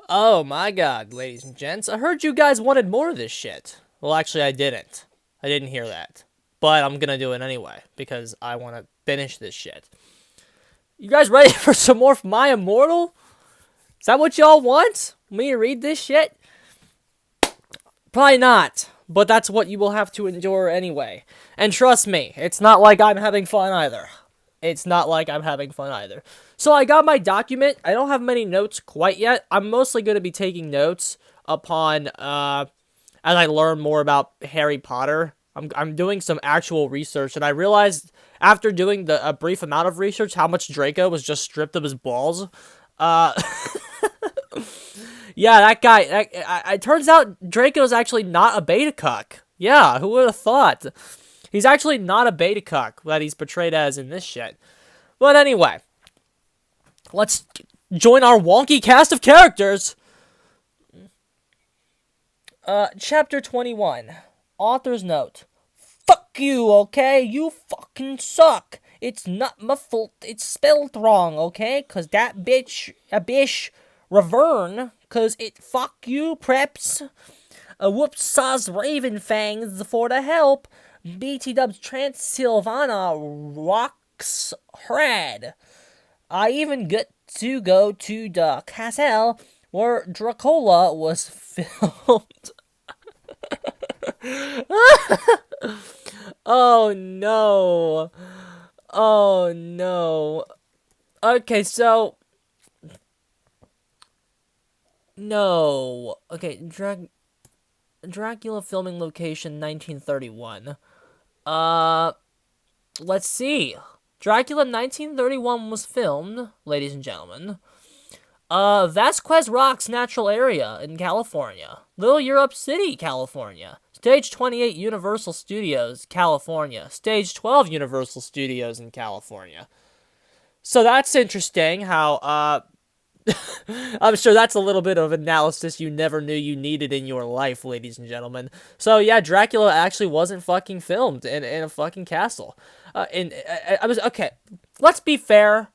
Oh my god, ladies and gents. I heard you guys wanted more of this shit. Well, actually, I didn't. I didn't hear that. But I'm gonna do it anyway, because I want to finish this shit. You guys ready for some more of My Immortal? Is that what y'all want? Me to read this shit? Probably not. But that's what you will have to endure anyway. And trust me, it's not like I'm having fun either. It's not like I'm having fun either. So I got my document. I don't have many notes quite yet. I'm mostly going to be taking notes upon, as I learn more about Harry Potter. I'm doing some actual research, and I realized after doing a brief amount of research how much Draco was just stripped of his balls. Uh, yeah, that guy, it turns out Draco's actually not a beta cuck. Yeah, who would have thought? He's actually not a beta cuck that he's portrayed as in this shit. But anyway, let's join our wonky cast of characters. Chapter 21. Author's note. Fuck you, okay? You fucking suck. It's not my fault. It's spelled wrong, okay? Cause that bitch, a bish, Ravern, cause it fuck you, preps. Whoops sauce Raven Fangs for the help. BT Dubs Transylvana rocks Hrad. I even get to go to the castle where Dracola was filmed. Oh no. Oh no. Okay, so no. Okay, Dracula filming location 1931. Let's see. Dracula 1931 was filmed, ladies and gentlemen. Vasquez Rocks Natural Area in California. Little Europe City, California. Stage 28 Universal Studios, California. Stage 12 Universal Studios in California. So that's interesting how, I'm sure that's a little bit of analysis you never knew you needed in your life, ladies and gentlemen. So yeah, Dracula actually wasn't fucking filmed in a fucking castle. I was, okay, let's be fair.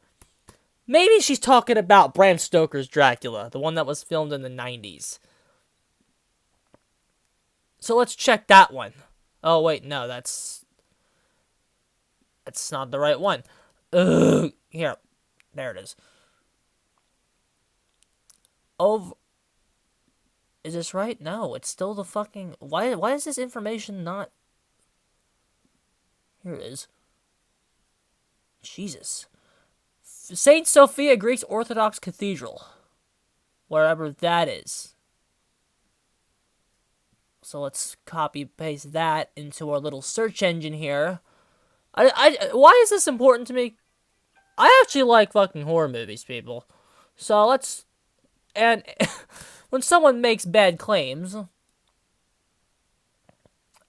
Maybe she's talking about Bram Stoker's Dracula, the one that was filmed in the 90s. So let's check that one. Oh, wait, no, that's not the right one. Ugh, here, there it is. Oh, is this right? No, it's still the fucking... Why is this information not... Here it is. Jesus. St. Sophia Greek Orthodox Cathedral. Wherever that is. So let's copy-paste that into our little search engine here. Why is this important to me? I actually like fucking horror movies, people. So let's... And when someone makes bad claims...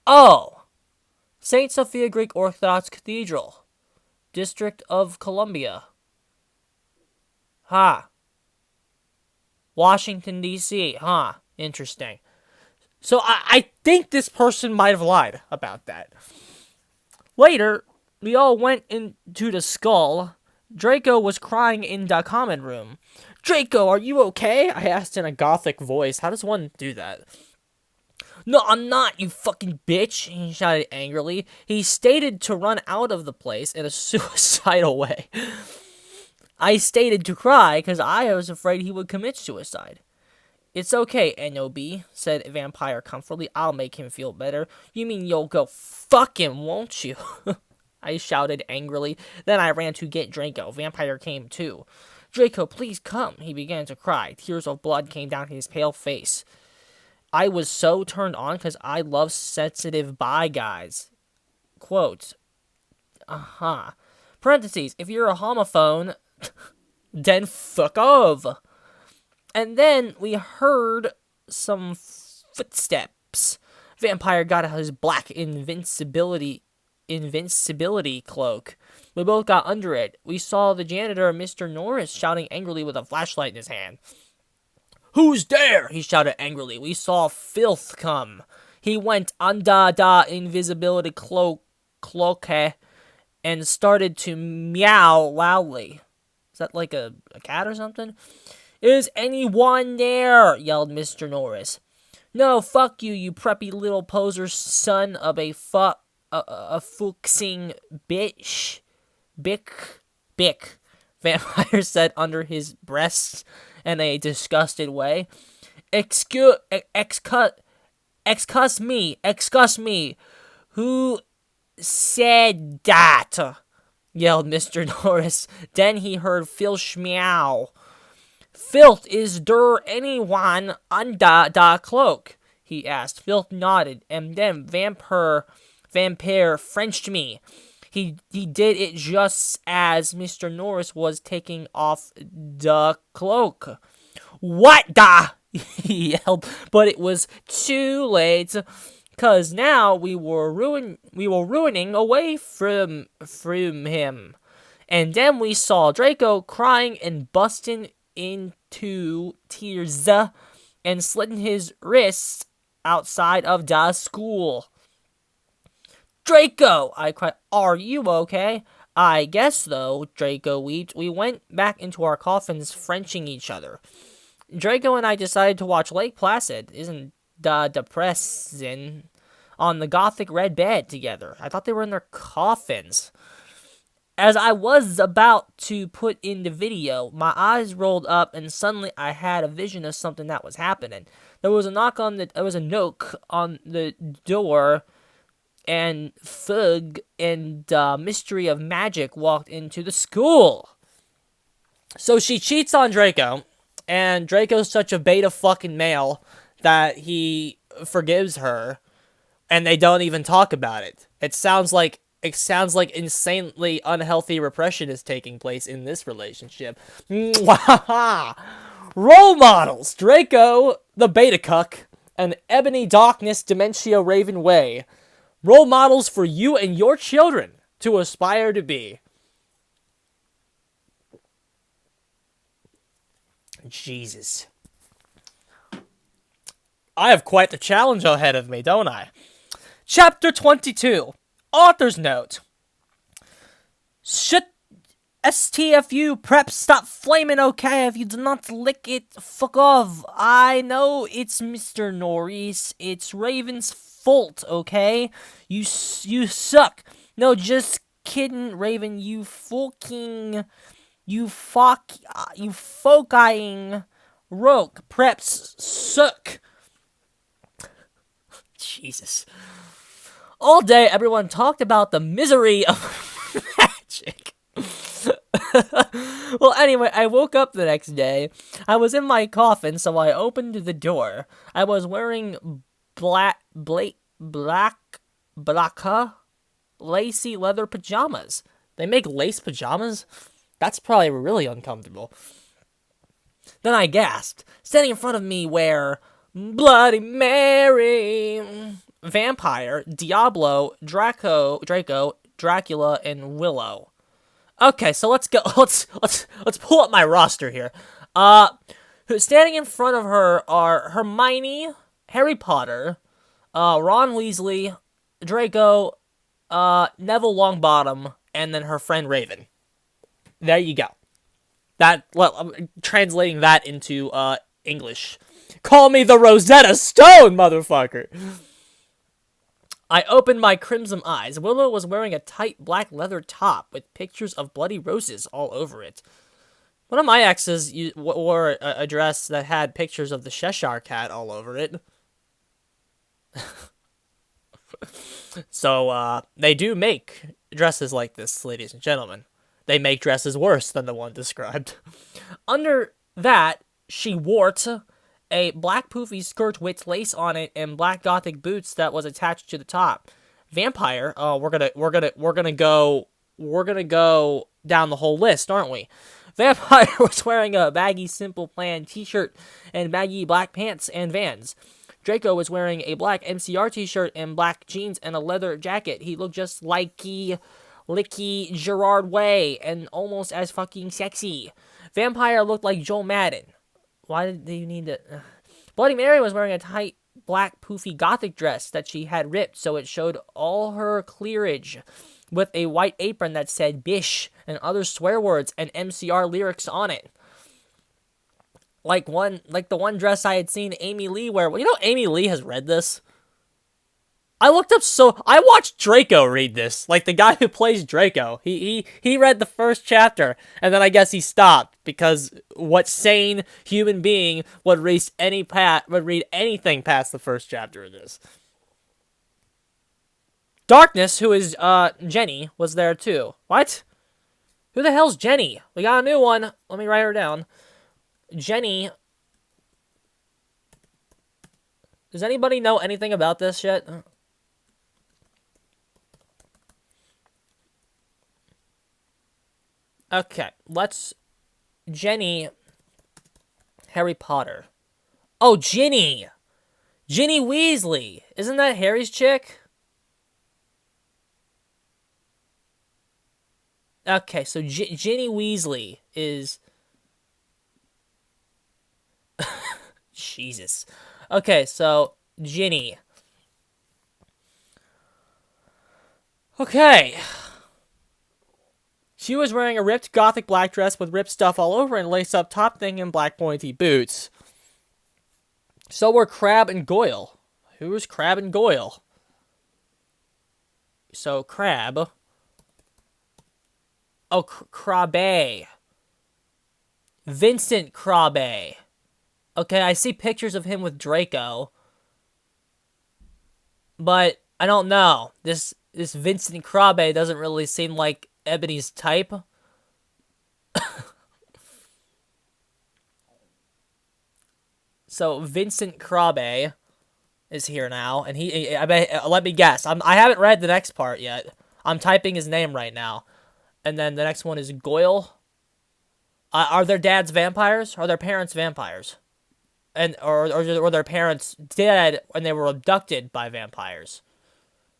Oh! St. Sophia Greek Orthodox Cathedral. District of Columbia. Huh. Washington, D.C. Huh. Interesting. So I think this person might have lied about that. Later, we all went into the skull. Draco was crying in the common room. Draco, are you okay? I asked in a gothic voice. How does one do that? No, I'm not, you fucking bitch, he shouted angrily. He stated to run out of the place in a suicidal way. I stated to cry because I was afraid he would commit suicide. It's okay, N.O.B., said Vampire comfortably. I'll make him feel better. You mean you'll go fuck him, won't you? I shouted angrily. Then I ran to get Draco. Vampire came too. Draco, please come. He began to cry. Tears of blood came down his pale face. I was so turned on because I love sensitive bi guys. Quote. Parentheses. If you're a homophone, then fuck off. And then we heard some footsteps. Vampire got out his black invincibility cloak. We both got under it. We saw the janitor, Mr. Norris, shouting angrily with a flashlight in his hand. Who's there? He shouted angrily. We saw filth come. He went under the invisibility cloak and started to meow loudly. Is that like a cat or something? Is anyone there? Yelled Mr. Norris. No, fuck you, you preppy little poser son of a fuxing bitch. Bick, Vampire said under his breath in a disgusted way. Excuse me. Who said that? Yelled Mr. Norris. Then he heard Filch meow. Filth, is der anyone under the cloak? He asked. Filth nodded, and then Vampire Frenched me. He did it just as Mr. Norris was taking off the cloak. What the? He yelled, but it was too late, 'cause now we were ruining away from him. And then we saw Draco crying and busting into tears and slitting his wrists outside of the school. Draco! I cried. Are you okay? I guess though, Draco wept. We went back into our coffins, Frenching each other. Draco and I decided to watch Lake Placid. Isn't depressing? On the gothic red bed together. I thought they were in their coffins. As I was about to put in the video, my eyes rolled up and suddenly I had a vision of something that was happening. There was a knock on the door, and Fug and Mystery of Magic walked into the school. So she cheats on Draco, and Draco's such a beta fucking male that he forgives her, and they don't even talk about it. It sounds like insanely unhealthy repression is taking place in this relationship. Role models: Draco, the beta cuck, and Ebony Darkness Dementia Raven Way. Role models for you and your children to aspire to be. Jesus. I have quite the challenge ahead of me, don't I? Chapter 22. Author's Note. Should STFU prep stop flaming, okay? If you do not lick it, fuck off. I know it's Mr. Norris. It's Raven's fault, okay? You suck. No, just kidding, Raven. You fucking rogue. Preps suck. Jesus. All day, everyone talked about the misery of magic. Well, anyway, I woke up the next day. I was in my coffin, so I opened the door. I was wearing black, lacy leather pajamas. They make lace pajamas? That's probably really uncomfortable. Then I gasped. Standing in front of me were Bloody Mary, Vampire, Diablo, Draco, Dracula, and Willow. Okay, so let's go. Let's pull up my roster here. Standing in front of her are Hermione, Harry Potter, Ron Weasley, Draco, Neville Longbottom, and then her friend Raven. There you go. I'm translating that into English. Call me the Rosetta Stone, motherfucker! I opened my crimson eyes. Willow was wearing a tight black leather top with pictures of bloody roses all over it. One of my exes wore a dress that had pictures of the Cheshire Cat all over it. So, they do make dresses like this, ladies and gentlemen. They make dresses worse than the one described. Under that, she wore a black poofy skirt with lace on it and black gothic boots that was attached to the top. Vampire, we're gonna go down the whole list, aren't we? Vampire was wearing a baggy Simple Plan t-shirt and baggy black pants and Vans. Draco was wearing a black MCR t-shirt and black jeans and a leather jacket. He looked just like Licky Gerard Way and almost as fucking sexy. Vampire looked like Joel Madden. Why do you need to... Bloody Mary was wearing a tight, black, poofy gothic dress that she had ripped so it showed all her clearage, with a white apron that said bish and other swear words and MCR lyrics on it. Like the one dress I had seen Amy Lee wear. Well, you know, Amy Lee has read this. I watched Draco read this. Like, the guy who plays Draco. He read the first chapter, and then I guess he stopped, because what sane human being would read anything past the first chapter of this? Darkness, who is, Jenny, was there too. What? Who the hell's Jenny? We got a new one. Let me write her down. Jenny. Does anybody know anything about this yet? Okay, Jenny, Harry Potter. Oh, Ginny! Ginny Weasley! Isn't that Harry's chick? Okay, so Ginny Weasley is... Jesus. Okay, so, Ginny. Okay. She was wearing a ripped gothic black dress with ripped stuff all over and lace-up top thing and black pointy boots. So were Crabbe and Goyle. Who's Crabbe and Goyle? So, Crabbe. Oh, Crabbe. Vincent Crabbe. Okay, I see pictures of him with Draco. But, I don't know. This Vincent Crabbe doesn't really seem like Ebony's type. So, Vincent Crabbe is here now, and let me guess. I haven't read the next part yet. I'm typing his name right now. And then the next one is Goyle. Are their dads vampires? Are their parents vampires? Or were their parents dead when they were abducted by vampires?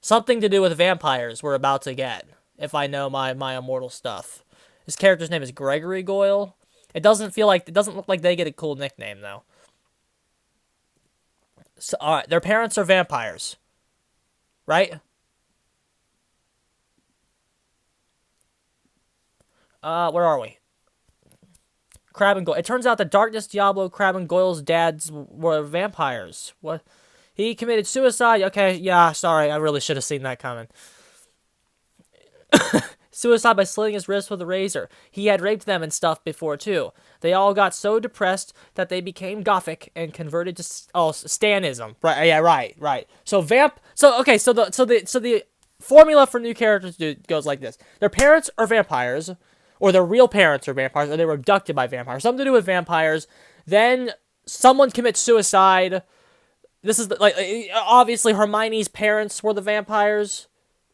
Something to do with vampires we're about to get, if I know my Immortal stuff. His character's name is Gregory Goyle. It doesn't look like they get a cool nickname, though. So, alright, their parents are vampires. Right? Where are we? Crabbe and Goyle. It turns out that Darkness, Diablo, Crabbe, and Goyle's dads were vampires. What? He committed suicide. Okay, yeah, sorry. I really should have seen that coming. Suicide by slitting his wrist with a razor. He had raped them and stuff before, too. They all got so depressed that they became gothic and converted to Stanism. Right? Yeah, right. So the formula for new characters goes like this: their parents are vampires, or their real parents are vampires, or they were abducted by vampires. Something to do with vampires. Then someone commits suicide. This is obviously Hermione's parents were the vampires.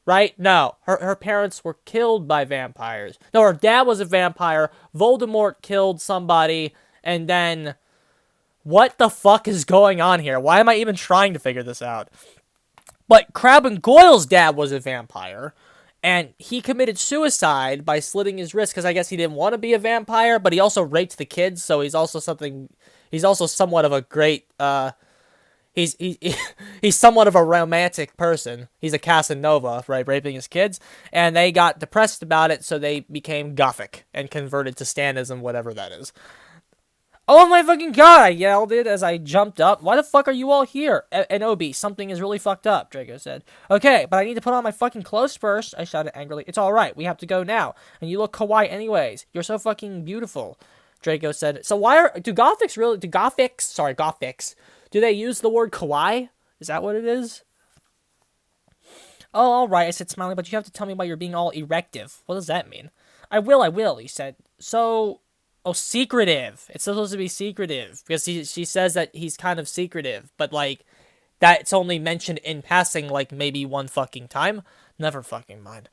Right? No. Her parents were killed by vampires. No, her dad was a vampire. Voldemort killed somebody. And then... what the fuck is going on here? Why am I even trying to figure this out? But Crabbe and Goyle's dad was a vampire. And he committed suicide by slitting his wrist. Because I guess he didn't want to be a vampire. But he also raped the kids. So he's also somewhat of a great... He's somewhat of a romantic person. He's a Casanova, right, raping his kids. And they got depressed about it, so they became gothic and converted to Stanism, whatever that is. Oh my fucking god, I yelled it as I jumped up. Why the fuck are you all here? And Obi, something is really fucked up, Draco said. Okay, but I need to put on my fucking clothes first, I shouted angrily. It's alright, we have to go now. And you look kawaii anyways. You're so fucking beautiful, Draco said. So do Gothics, do they use the word kawaii? Is that what it is? Oh, alright, I said, smiling, but you have to tell me why you're being all erective. What does that mean? I will, he said. So, secretive. It's supposed to be secretive, because she says that he's kind of secretive, but, that's only mentioned in passing, maybe one fucking time. Never fucking mind.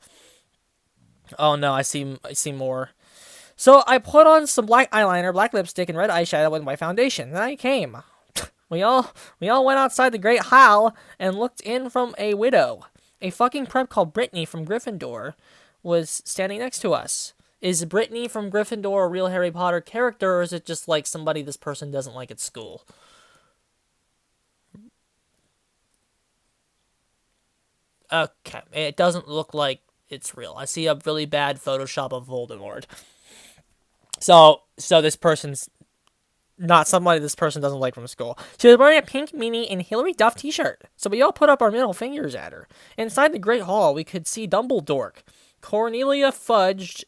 Oh, no, I see more. So, I put on some black eyeliner, black lipstick, and red eyeshadow with my foundation. Then I came. We all went outside the Great Hall and looked in from a window. A fucking prep called Brittany from Gryffindor was standing next to us. Is Brittany from Gryffindor a real Harry Potter character, or is it just somebody this person doesn't like at school? Okay, it doesn't look like it's real. I see a really bad Photoshop of Voldemort. So this person's... not somebody this person doesn't like from school. She was wearing a pink mini and Hillary Duff t-shirt, so we all put up our middle fingers at her. Inside the Great Hall, we could see Dumbledore. Cornelia Fudge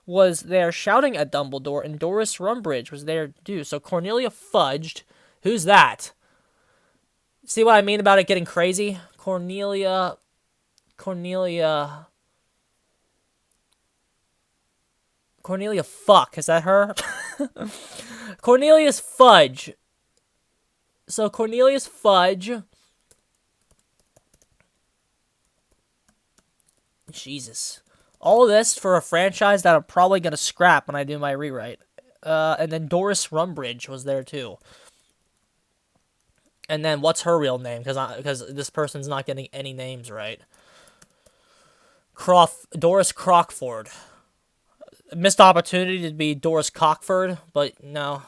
was there shouting at Dumbledore, and Doris Rumbridge was there too. So Cornelia Fudged, who's that? See what I mean about it getting crazy? Cornelia Fuck, is that her? Cornelius Fudge. So Cornelius Fudge. Jesus. All of this for a franchise that I'm probably going to scrap when I do my rewrite. And then Doris Rumbridge was there too. And then what's her real name? Because this person's not getting any names right. Doris Crockford. Missed opportunity to be Doris Cockford, but no.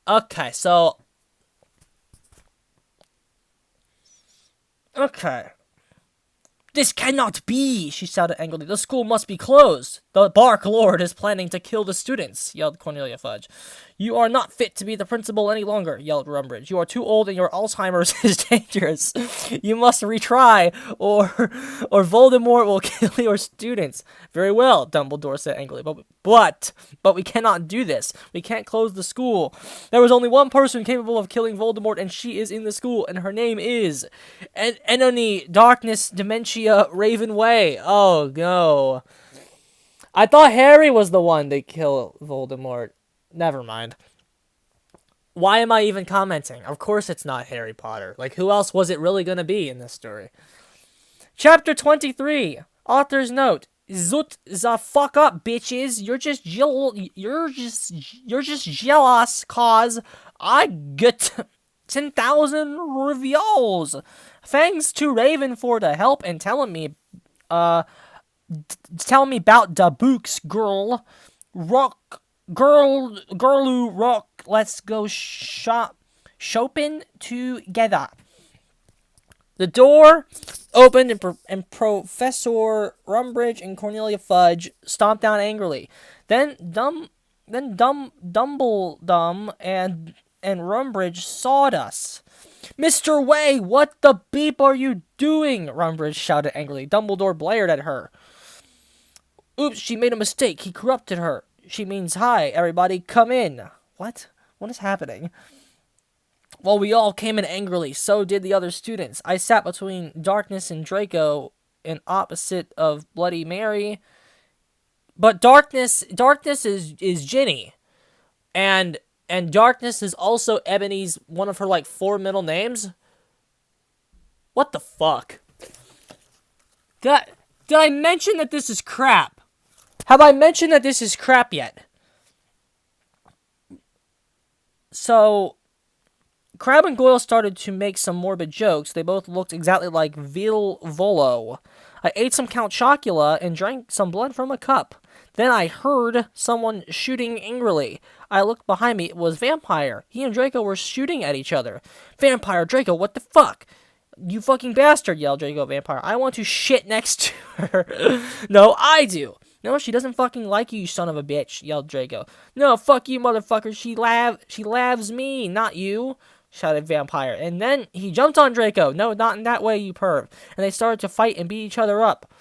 Okay, so... Okay. This cannot be, she shouted angrily. The school must be closed. The Bark Lord is planning to kill the students, yelled Cornelia Fudge. You are not fit to be the principal any longer, yelled Rumbridge. You are too old and your Alzheimer's is dangerous. You must retry, or Voldemort will kill your students. Very well, Dumbledore said angrily. But we cannot do this. We can't close the school. There was only one person capable of killing Voldemort, and she is in the school, and her name is Enony Darkness Dementia Raven Way. Oh, no. I thought Harry was the one to kill Voldemort. Never mind. Why am I even commenting? Of course it's not Harry Potter. Like, who else was it really gonna be in this story? Chapter 23. Author's note. Zut the fuck up, bitches. You're just jealous cause I get 10,000 reveals. Thanks to Raven for the help and telling me about the books, girl. Girl, rock. Let's go shopping together. The door opened and Professor Rumbridge and Cornelia Fudge stomped down angrily. Then Dumbledum and Rumbridge sawed us. Mr. Way, what the beep are you doing? Rumbridge shouted angrily. Dumbledore blared at her. Oops, she made a mistake. He corrupted her. She means, hi, everybody, come in. What? What is happening? Well, we all came in angrily. So did the other students. I sat between Darkness and Draco and opposite of Bloody Mary. But Darkness is Ginny. And Darkness is also Ebony's, one of her, like, 4 middle names. What the fuck? Did I mention that this is crap? Have I mentioned that this is crap yet? So, Crabbe and Goyle started to make some morbid jokes. They both looked exactly like Volo. I ate some Count Chocula and drank some blood from a cup. Then I heard someone shooting angrily. I looked behind me. It was Vampire. He and Draco were shooting at each other. Vampire, Draco, what the fuck? You fucking bastard, yelled Draco Vampire. I want to shit next to her. No, I do. No, she doesn't fucking like you son of a bitch, yelled Draco. No, fuck you, motherfucker. She laughs me, not you, shouted Vampire. And then he jumped on Draco. No, not in that way, you perv. And they started to fight and beat each other up.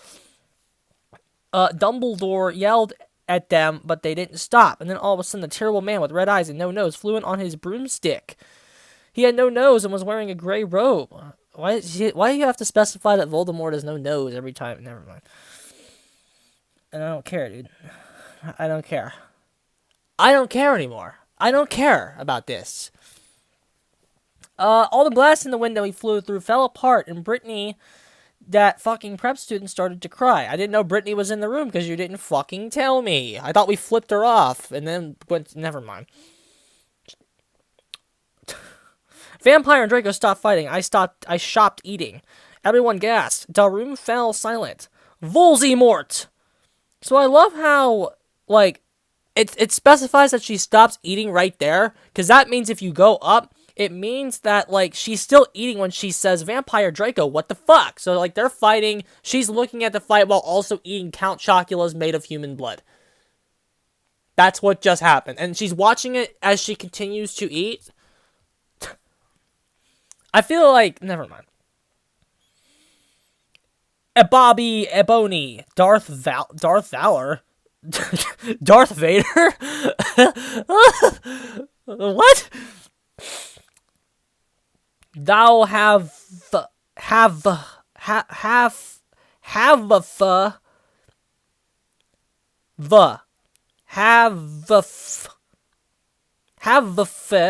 Dumbledore yelled at them, but they didn't stop. And then all of a sudden, the terrible man with red eyes and no nose flew in on his broomstick. He had no nose and was wearing a gray robe. Why do you have to specify that Voldemort has no nose every time? Never mind. And I don't care, dude. I don't care. I don't care anymore. I don't care about this. All the glass in the window he flew through fell apart, and Brittany, that fucking prep student, started to cry. I didn't know Brittany was in the room because you didn't fucking tell me. I thought we flipped her off, and then went. Never mind. Vampire and Draco stopped fighting. I stopped eating. Everyone gasped. The room fell silent. Voldemort! So I love how, like, it specifies that she stops eating right there, because that means if you go up, it means that, like, she's still eating when she says, Vampire Draco, what the fuck? So, like, they're fighting, she's looking at the fight while also eating Count Chocula's made of human blood. That's what just happened. And she's watching it as she continues to eat. I feel like, never mind. Bobby Ebony, Darth Valor? Darth Vader? What? Thou have the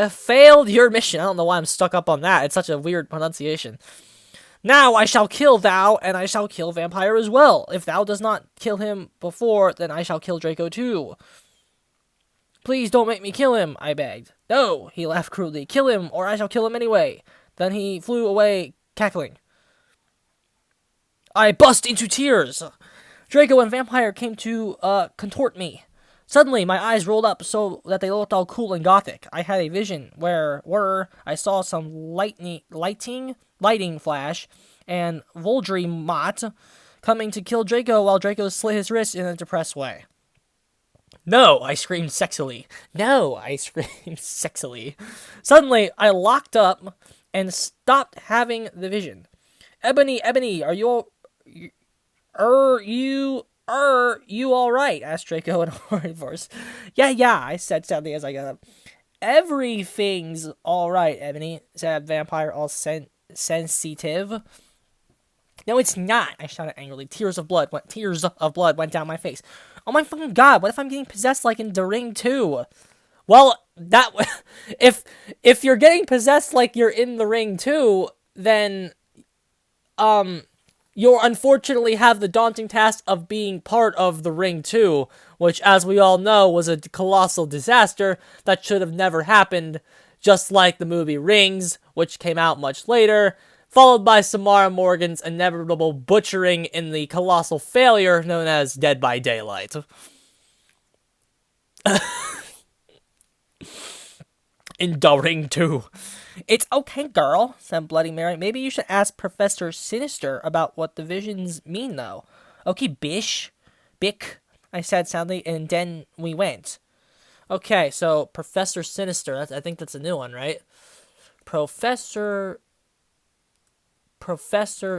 failed your mission. I don't know why I'm stuck up on that. It's such a weird pronunciation. Now I shall kill thou, and I shall kill Vampire as well. If thou does not kill him before, then I shall kill Draco too. Please don't make me kill him, I begged. No, he laughed cruelly. Kill him, or I shall kill him anyway. Then he flew away, cackling. I burst into tears. Draco and Vampire came to contort me. Suddenly, my eyes rolled up so that they looked all cool and gothic. I had a vision where I saw some lighting flash, and Voldemort coming to kill Draco while Draco slit his wrist in a depressed way. No, I screamed sexily. No, I screamed sexily. Suddenly, I locked up and stopped having the vision. Ebony, are you all right? Asked Draco in a horrid voice. Yeah, I said sadly as I got up. Everything's all right, Ebony, said Vampire, all sensitive. No, it's not, I shouted angrily. Tears of blood went down my face. Oh my fucking god, what if I'm getting possessed like in The Ring 2? Well, if you're getting possessed like you're in The Ring 2, then, you'll unfortunately have the daunting task of being part of The Ring 2, which, as we all know, was a colossal disaster that should have never happened, just like the movie Rings, which came out much later, followed by Samara Morgan's inevitable butchering in the colossal failure known as Dead by Daylight. In The Ring 2. It's okay, girl, said Bloody Mary. Maybe you should ask Professor Sinister about what the visions mean, though. Okay, bick, I said sadly, and then we went. Okay, so Professor Sinister, I think that's a new one, right? Professor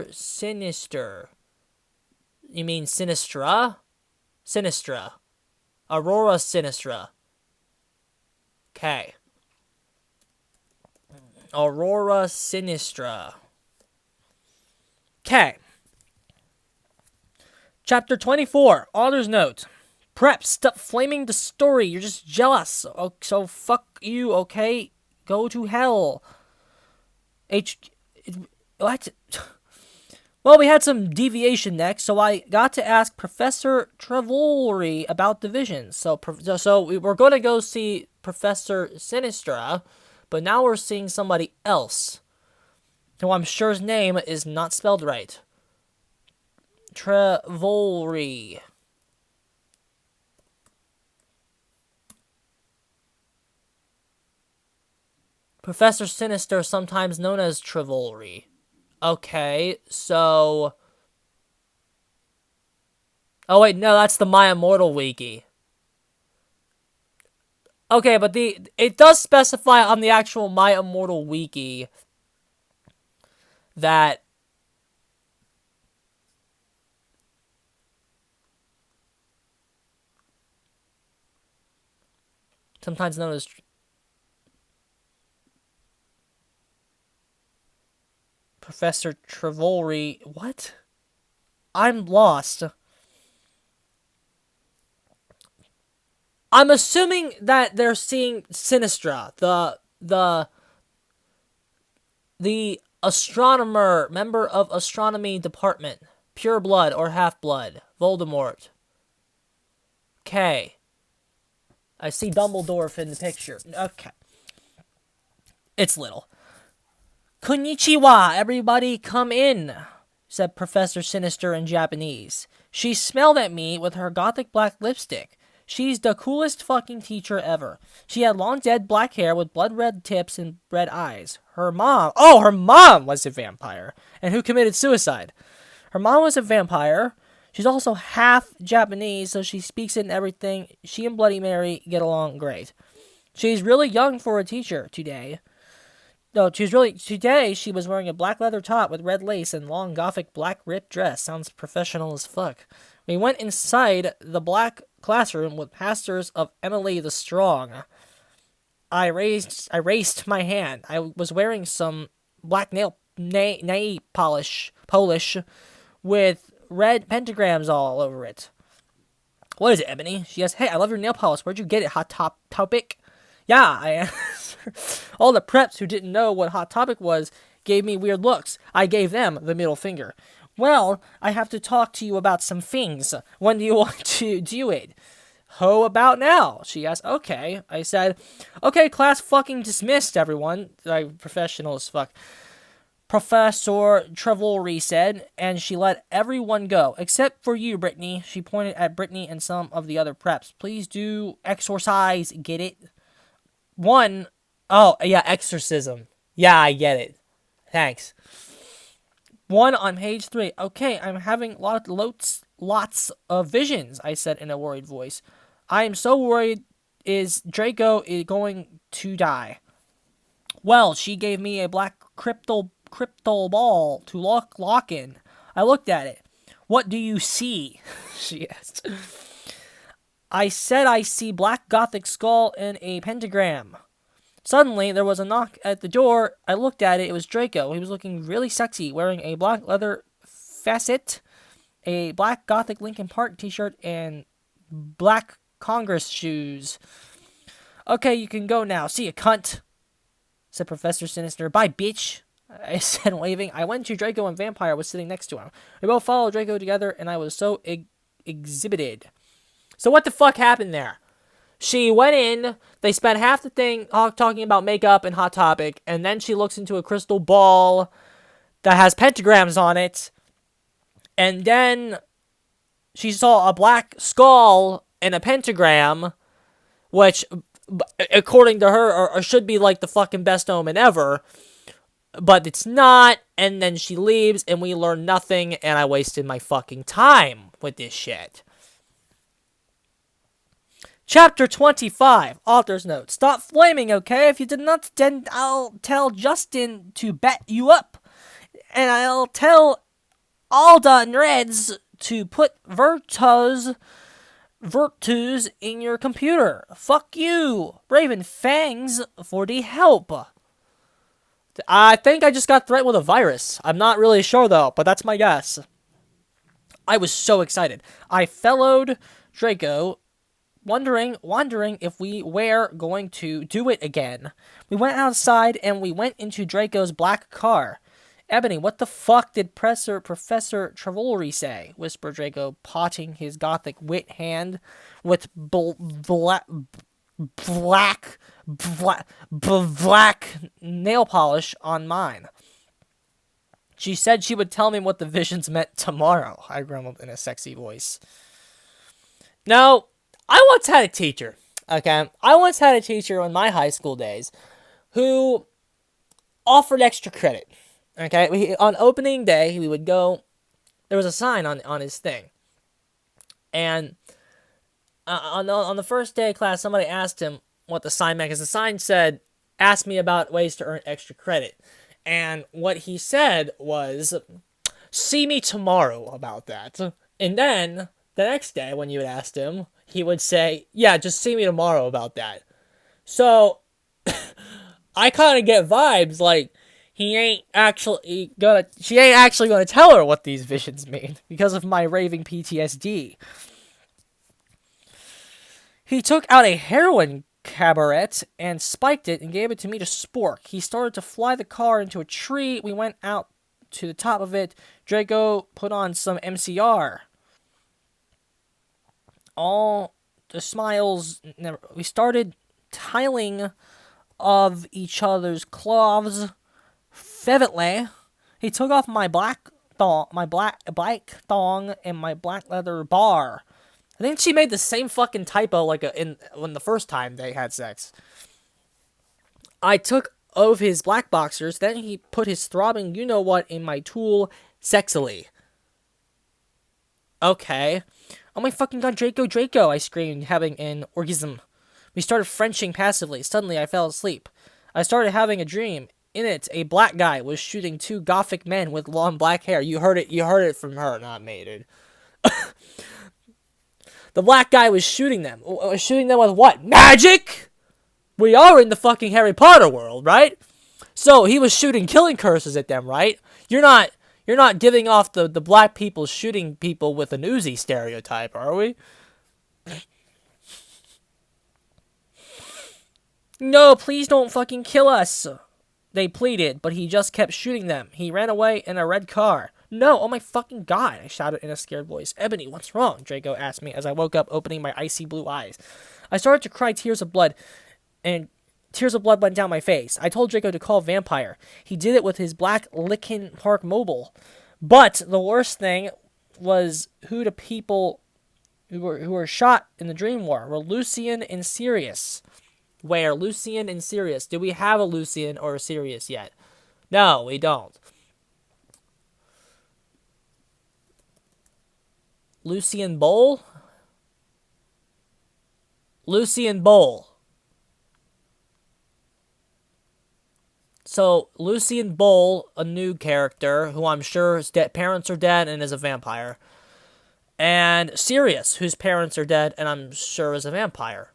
Sinister. You mean Sinistra? Sinistra. Aurora Sinistra. Okay. Aurora Sinistra. Okay. Chapter 24. Author's note. Prep, stop flaming the story. You're just jealous. Oh, so fuck you, okay? Go to hell. What? Well, we had some deviation next, so I got to ask Professor Trevory about the visions. So we were going to go see Professor Sinistra, but now we're seeing somebody else, who I'm sure his name is not spelled right. Trevory. Professor Sinister, sometimes known as Trevory. Okay, so... Oh wait, no, that's the My Immortal wiki. Okay, but it does specify on the actual My Immortal wiki that sometimes known as Professor Trevory. What? I'm lost. I'm assuming that they're seeing Sinistra, the astronomer, member of astronomy department, pure blood or half blood, Voldemort. Okay. I see Dumbledore in the picture. Okay. It's little. Konnichiwa, everybody come in, said Professor Sinister in Japanese. She smelled at me with her gothic black lipstick. She's the coolest fucking teacher ever. She had long dead black hair with blood red tips and red eyes. Her mom was a vampire, and who committed suicide. Her mom was a vampire. She's also half Japanese, so she speaks it and everything. She and Bloody Mary get along great. She's really young for a teacher today. No, today she was wearing a black leather top with red lace and long gothic black ripped dress. Sounds professional as fuck. We went inside the black classroom with posters of Emily the Strong. I raised my hand. I was wearing some black nail polish with red pentagrams all over it. What is it, Ebony? She asked, hey, I love your nail polish. Where'd you get it, Hot Topic? Yeah, I answered. All the preps who didn't know what Hot Topic was gave me weird looks. I gave them the middle finger. Well, I have to talk to you about some things. When do you want to do it? How about now? She asked. Okay. I said, okay, class fucking dismissed, everyone. Professional as fuck. Professor Trevorey said, and she let everyone go, except for you, Brittany. She pointed at Brittany and some of the other preps. Please do exorcise, get it? Exorcism. Yeah, I get it. Thanks. 1 on page 3. Okay, I'm having lots of visions, I said in a worried voice. I am so worried. Is Draco going to die? Well, she gave me a black crystal ball to lock in. I looked at it. What do you see? She asked. I said I see black gothic skull and a pentagram. Suddenly, there was a knock at the door. I looked at it. It was Draco. He was looking really sexy, wearing a black leather facet, a black gothic Linkin Park t-shirt, and black Congress shoes. Okay, you can go now. See ya, cunt, said Professor Sinister. Bye, bitch, I said, waving. I went to Draco and Vampire was sitting next to him. We both followed Draco together, and I was so exhibited. So what the fuck happened there? She went in, they spent half the thing talking about makeup and Hot Topic, and then she looks into a crystal ball that has pentagrams on it, and then she saw a black skull and a pentagram, which, according to her, should be like the fucking best omen ever, but it's not, and then she leaves, and we learn nothing, and I wasted my fucking time with this shit. Chapter 25, Author's Note. Stop flaming, okay? If you did not, then I'll tell Justin to bet you up. And I'll tell Alda and Reds to put Virtus in your computer. Fuck you, Raven Fangs, for the help. I think I just got threatened with a virus. I'm not really sure, though, but that's my guess. I was so excited. I followed Draco, wondering if we were going to do it again. We went outside, and we went into Draco's black car. Ebony, what the fuck did Professor Trevorey say? Whispered Draco, potting his gothic wit hand with black nail polish on mine. She said she would tell me what the visions meant tomorrow, I grumbled in a sexy voice. No, I once had a teacher, okay? I once had a teacher in my high school days who offered extra credit, okay? On opening day, we would go, there was a sign on his thing. And on the first day of class, somebody asked him what the sign meant, because the sign said, ask me about ways to earn extra credit. And what he said was, see me tomorrow about that. And then, the next day, when you had asked him, he would say, yeah, just see me tomorrow about that. So, I kind of get vibes like she ain't actually gonna tell her what these visions mean because of my raving PTSD. He took out a heroin cabaret and spiked it and gave it to me to spork. He started to fly the car into a tree. We went out to the top of it. Draco put on some MCR. All the smiles. We started tiling of each other's clothes fervently. He took off my black thong and my black leather bar. I think she made the same fucking typo like when the first time they had sex. I took of his black boxers, then he put his throbbing you-know-what in my tool sexily. Okay. Oh my fucking god, Draco, I screamed, having an orgasm. We started Frenching passively. Suddenly, I fell asleep. I started having a dream. In it, a black guy was shooting two gothic men with long black hair. You heard it from her, not me, dude. The black guy was shooting them. Shooting them with what? Magic? We are in the fucking Harry Potter world, right? So he was shooting killing curses at them, right? You're not giving off the black people shooting people with an Uzi stereotype, are we? No, please don't fucking kill us. They pleaded, but he just kept shooting them. He ran away in a red car. No, oh my fucking god, I shouted in a scared voice. Ebony, what's wrong? Draco asked me as I woke up, opening my icy blue eyes. I started to cry tears of blood, and tears of blood went down my face. I told Draco to call Vampire. He did it with his black Lickin Park mobile. But the worst thing was who the people who were shot in the dream were Lucian and Sirius. Where? Lucian and Sirius. Do we have a Lucian or a Sirius yet? No, we don't. Lucian Bowl? Lucian Bowl. So, Lucian Bowl, a new character, who I'm sure his parents are dead and is a vampire. And Sirius, whose parents are dead and I'm sure is a vampire.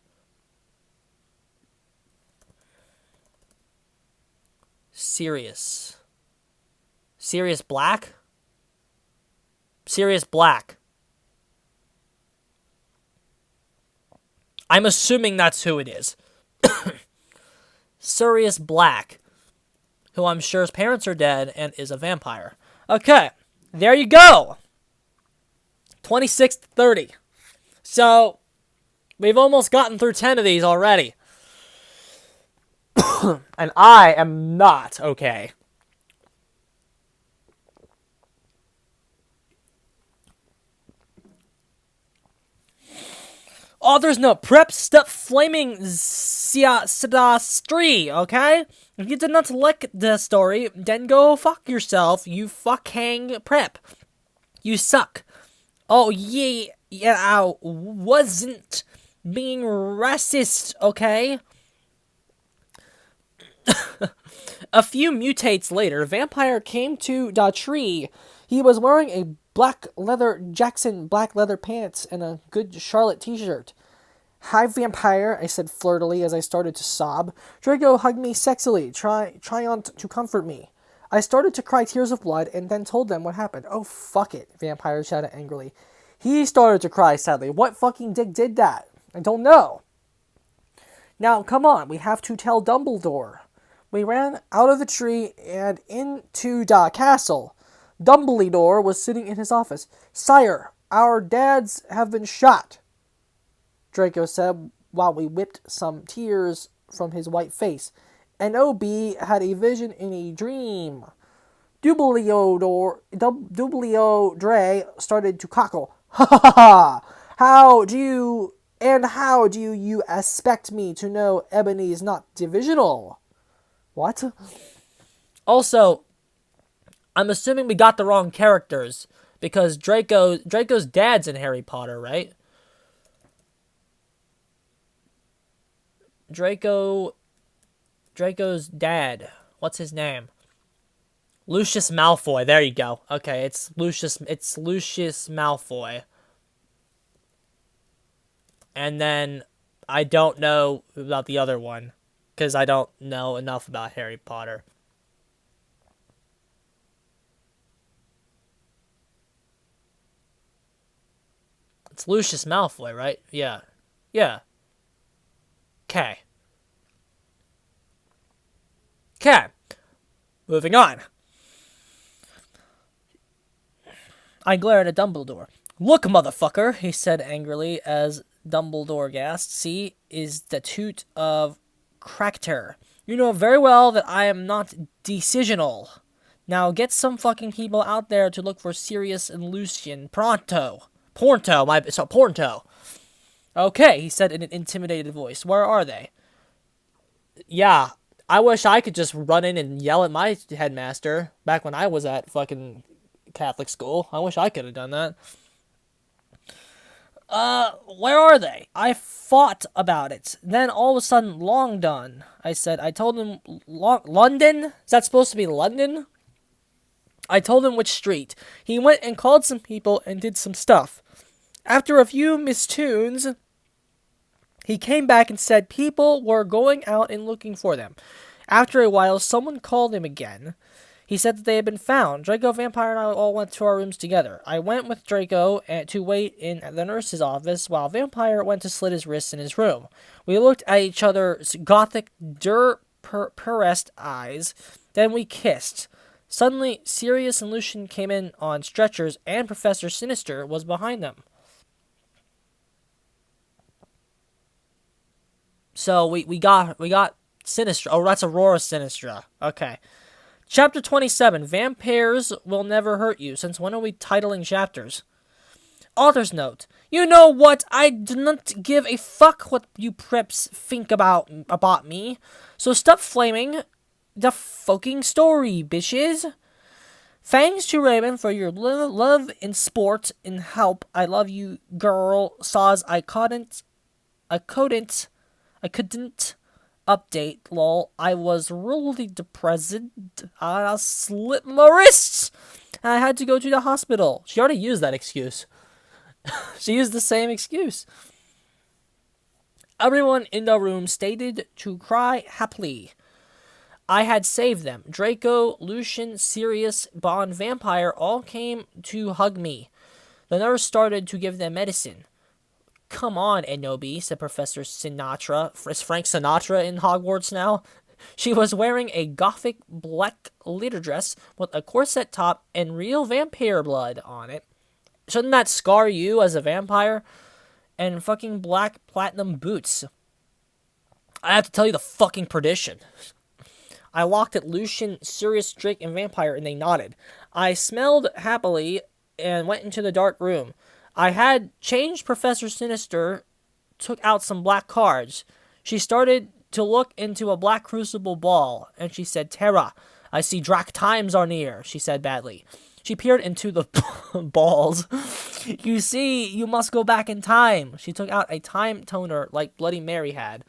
Sirius. Sirius Black? Sirius Black. I'm assuming that's who it is. Sirius Black, who I'm sure his parents are dead and is a vampire. Okay, there you go. 26 to 30. So, we've almost gotten through 10 of these already. And I am not okay. Author's note, prep step flaming street, okay? If you did not like the story, then go fuck yourself, you fucking prep. You suck. Oh, yeah, I wasn't being racist, okay? A few mutates later, Vampire came to the tree. He was wearing a black leather pants and a good Charlotte t-shirt. Hi, Vampire, I said flirtily as I started to sob. Draco hugged me sexily, trying to comfort me. I started to cry tears of blood and then told them what happened. Oh, fuck it, Vampire shouted angrily. He started to cry sadly. What fucking dick did that? I don't know. Now, come on, we have to tell Dumbledore. We ran out of the tree and into the castle. Dumbledore was sitting in his office. Sire, our dads have been shot, Draco said while we whipped some tears from his white face. And O.B. had a vision in a dream. Dumbledore Dre started to cackle. Ha ha ha! How do you expect me to know Ebony is not divisional? What? Also, I'm assuming we got the wrong characters because Draco's dad's in Harry Potter, right? Draco's dad. What's his name? Lucius Malfoy. There you go. Okay, it's Lucius Malfoy. And then I don't know about the other one because I don't know enough about Harry Potter. It's Lucius Malfoy, right? Yeah. Yeah. Okay. Okay. Moving on. I glared at Dumbledore. Look, motherfucker, he said angrily as Dumbledore gasped. See is the toot of Crackter. You know very well that I am not decisional. Now get some fucking people out there to look for Sirius and Lucian. Pronto. Pornto. Okay, he said in an intimidated voice. Where are they? Yeah, I wish I could just run in and yell at my headmaster back when I was at fucking Catholic school. I wish I could have done that. Where are they? I fought about it. Then all of a sudden, long done. I said, I told him, London? Is that supposed to be London? I told him which street. He went and called some people and did some stuff. After a few mistunes, he came back and said people were going out and looking for them. After a while, someone called him again. He said that they had been found. Draco, Vampire, and I all went to our rooms together. I went with Draco to wait in the nurse's office while Vampire went to slit his wrists in his room. We looked at each other's gothic, depressed eyes. Then we kissed. Suddenly, Sirius and Lucian came in on stretchers, and Professor Sinister was behind them. So we got Sinistra. Oh, that's Aurora Sinistra. Okay. Chapter 27. Vampires will never hurt you. Since when are we titling chapters? Author's note. You know what? I do not give a fuck what you preps think about me. So stop flaming the fucking story, bitches. Thanks to Raven for your love in sport and help. I love you, girl. Saws I couldn't update, lol. I was really depressed. I slit my wrists. I had to go to the hospital. She already used that excuse. She used the same excuse. Everyone in the room stated to cry happily. I had saved them. Draco, Lucian, Sirius, Bond, Vampire all came to hug me. The nurse started to give them medicine. Come on, Enobi, said Professor Sinatra. Is Frank Sinatra in Hogwarts now? She was wearing a gothic black leather dress with a corset top and real vampire blood on it. Shouldn't that scar you as a vampire? And fucking black platinum boots. I have to tell you the fucking perdition. I looked at Lucian, Sirius, Drake, and Vampire, and they nodded. I smelled happily and went into the dark room. I had changed Professor Sinister, took out some black cards. She started to look into a black crucible ball, and she said, Terra, I see Drac times are near, she said badly. She peered into the balls. You see, you must go back in time. She took out a time toner like Bloody Mary had.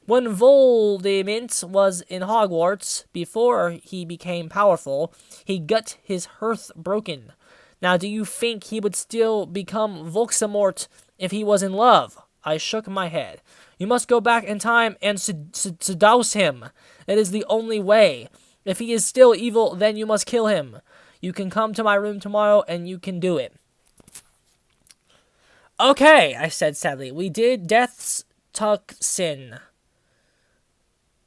When Voldemort was in Hogwarts, before he became powerful, he got his hearth broken. Now, do you think he would still become Voldemort if he was in love? I shook my head. You must go back in time and seduce him. It is the only way. If he is still evil, then you must kill him. You can come to my room tomorrow and you can do it. Okay, I said sadly. We did Death's Tuxin.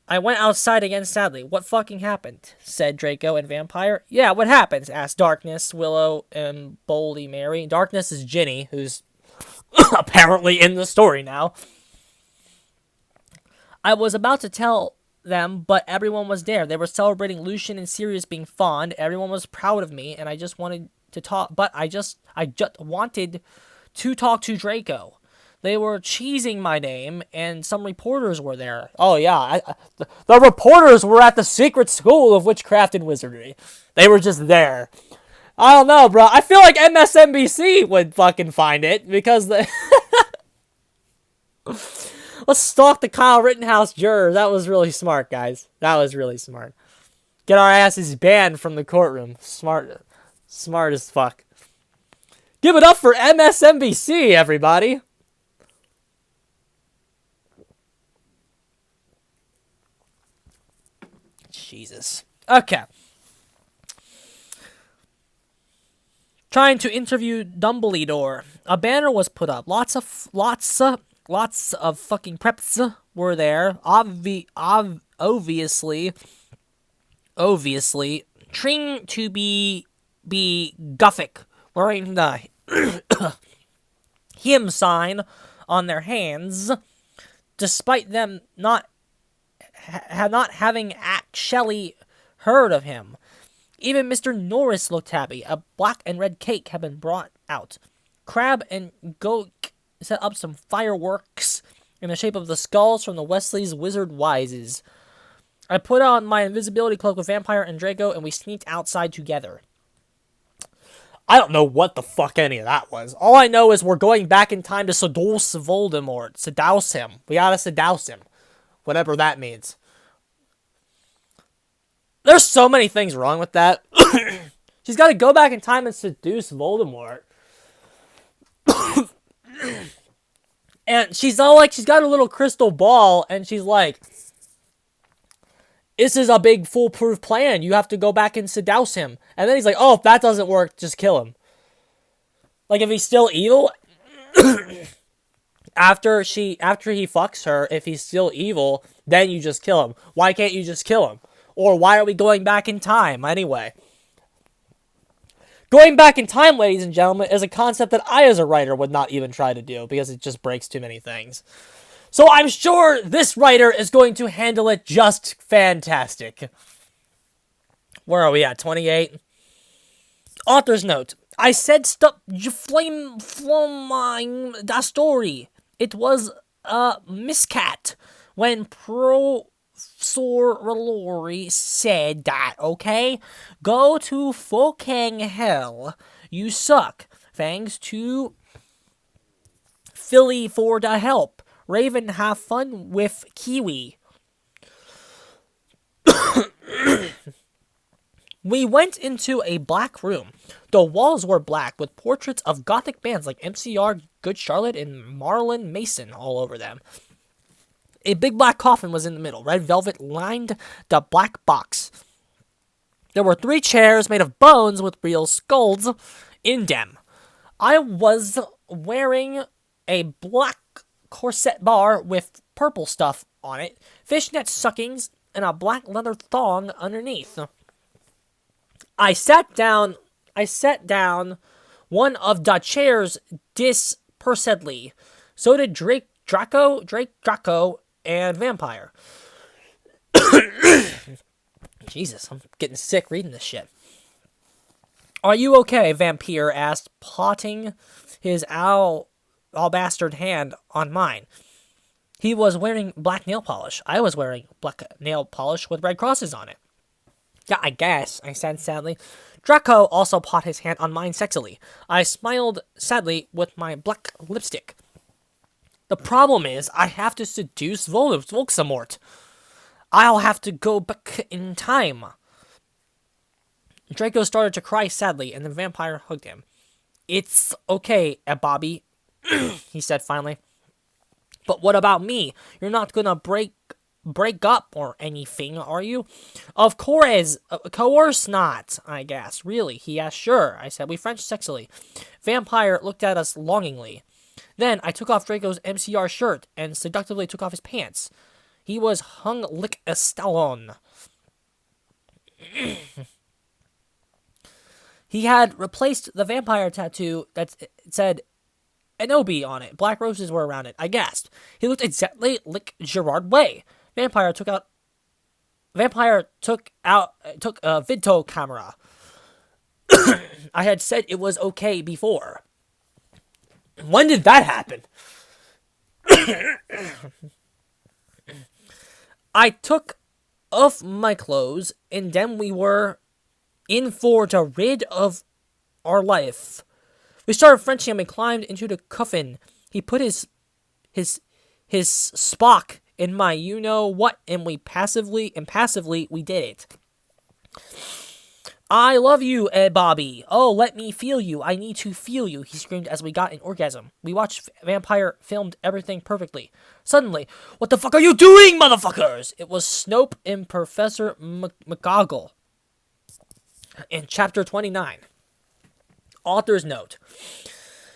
I went outside again sadly. What fucking happened? Said Draco and Vampire. Yeah, what happened? Asked Darkness, Willow, and Bloody Mary. Darkness is Ginny, who's apparently in the story now. I was about to tell them, but everyone was there. They were celebrating Lucian and Sirius being fond. Everyone was proud of me, and I just wanted to talk, but I just wanted to talk to Draco. They were cheesing my name, and some reporters were there. Oh, yeah. The reporters were at the secret school of witchcraft and wizardry. They were just there. I don't know, bro. I feel like MSNBC would fucking find it, because the... Let's stalk the Kyle Rittenhouse jurors. That was really smart, guys. That was really smart. Get our asses banned from the courtroom. Smart as fuck. Give it up for MSNBC, everybody. Jesus. Okay. Trying to interview Dumbledore. A banner was put up. Lots of fucking preps were there. Obviously, trying to be gothic, wearing the him sign on their hands, despite them not having actually heard of him. Even Mr. Norris looked happy. A black and red cake had been brought out. Crab and Goat set up some fireworks in the shape of the skulls from the Wesley's Wizard Wises. I put on my invisibility cloak with Vampire and Draco, and we sneaked outside together. I don't know what the fuck any of that was. All I know is we're going back in time to seduce Voldemort. Seduce him. We gotta seduce him. Whatever that means. There's so many things wrong with that. She's gotta go back in time and seduce Voldemort. And she's all like, she's got a little crystal ball, and she's like, this is a big foolproof plan. You have to go back and seduce him. And then he's like, oh, if that doesn't work, just kill him. Like, if he's still evil, after he fucks her, if he's still evil, then you just kill him. Why can't you just kill him? Or why are we going back in time anyway? Going back in time, ladies and gentlemen, is a concept that I as a writer would not even try to do because it just breaks too many things. So I'm sure this writer is going to handle it just fantastic. Where are we at? 28? Author's note. I said stop flaming that story. It was a miscat when Professor Relori said that, okay? Go to fucking hell. You suck. Thanks to Philly for the help. Raven, have fun with Kiwi. We went into a black room. The walls were black with portraits of gothic bands like MCR, Good Charlotte, and Marilyn Mason all over them. A big black coffin was in the middle. Red velvet lined the black box. There were 3 chairs made of bones with real skulls in them. I was wearing a black corset bar with purple stuff on it, fishnet stockings, and a black leather thong underneath. I sat down one of the chairs dispersedly. So did Draco, and Vampire. Jesus, I'm getting sick reading this shit. Are you okay? Vampire asked, plotting his bastard hand on mine. He was wearing black nail polish. I was wearing black nail polish with red crosses on it. Yeah, I guess, I said sadly. Draco also put his hand on mine sexily. I smiled sadly with my black lipstick. The problem is, I have to seduce Voldemort. I'll have to go back in time. Draco started to cry sadly, and the vampire hugged him. It's okay, Bobby, he said finally. But what about me? You're not gonna break up or anything, are you? Of course not, I guess. Really? He asked. Sure, I said. We Frenched sexily. Vampire looked at us longingly. Then I took off Draco's MCR shirt and seductively took off his pants. He was hung like a stallone. He had replaced the vampire tattoo that said Enobi on it. Black roses were around it. I gasped. He looked exactly like Gerard Way. Vampire took a Vidto camera. I had said it was okay before. When did that happen? I took off my clothes, and then we were in for to rid of our life. We started Frenching him and climbed into the coffin. He put his Spock in my you-know-what, and passively, we did it. I love you, Bobby. Oh, let me feel you. I need to feel you, he screamed as we got an orgasm. We watched Vampire filmed everything perfectly. Suddenly, what the fuck are you doing, motherfuckers? It was Snope and Professor McGoggle. In chapter 29. Author's note.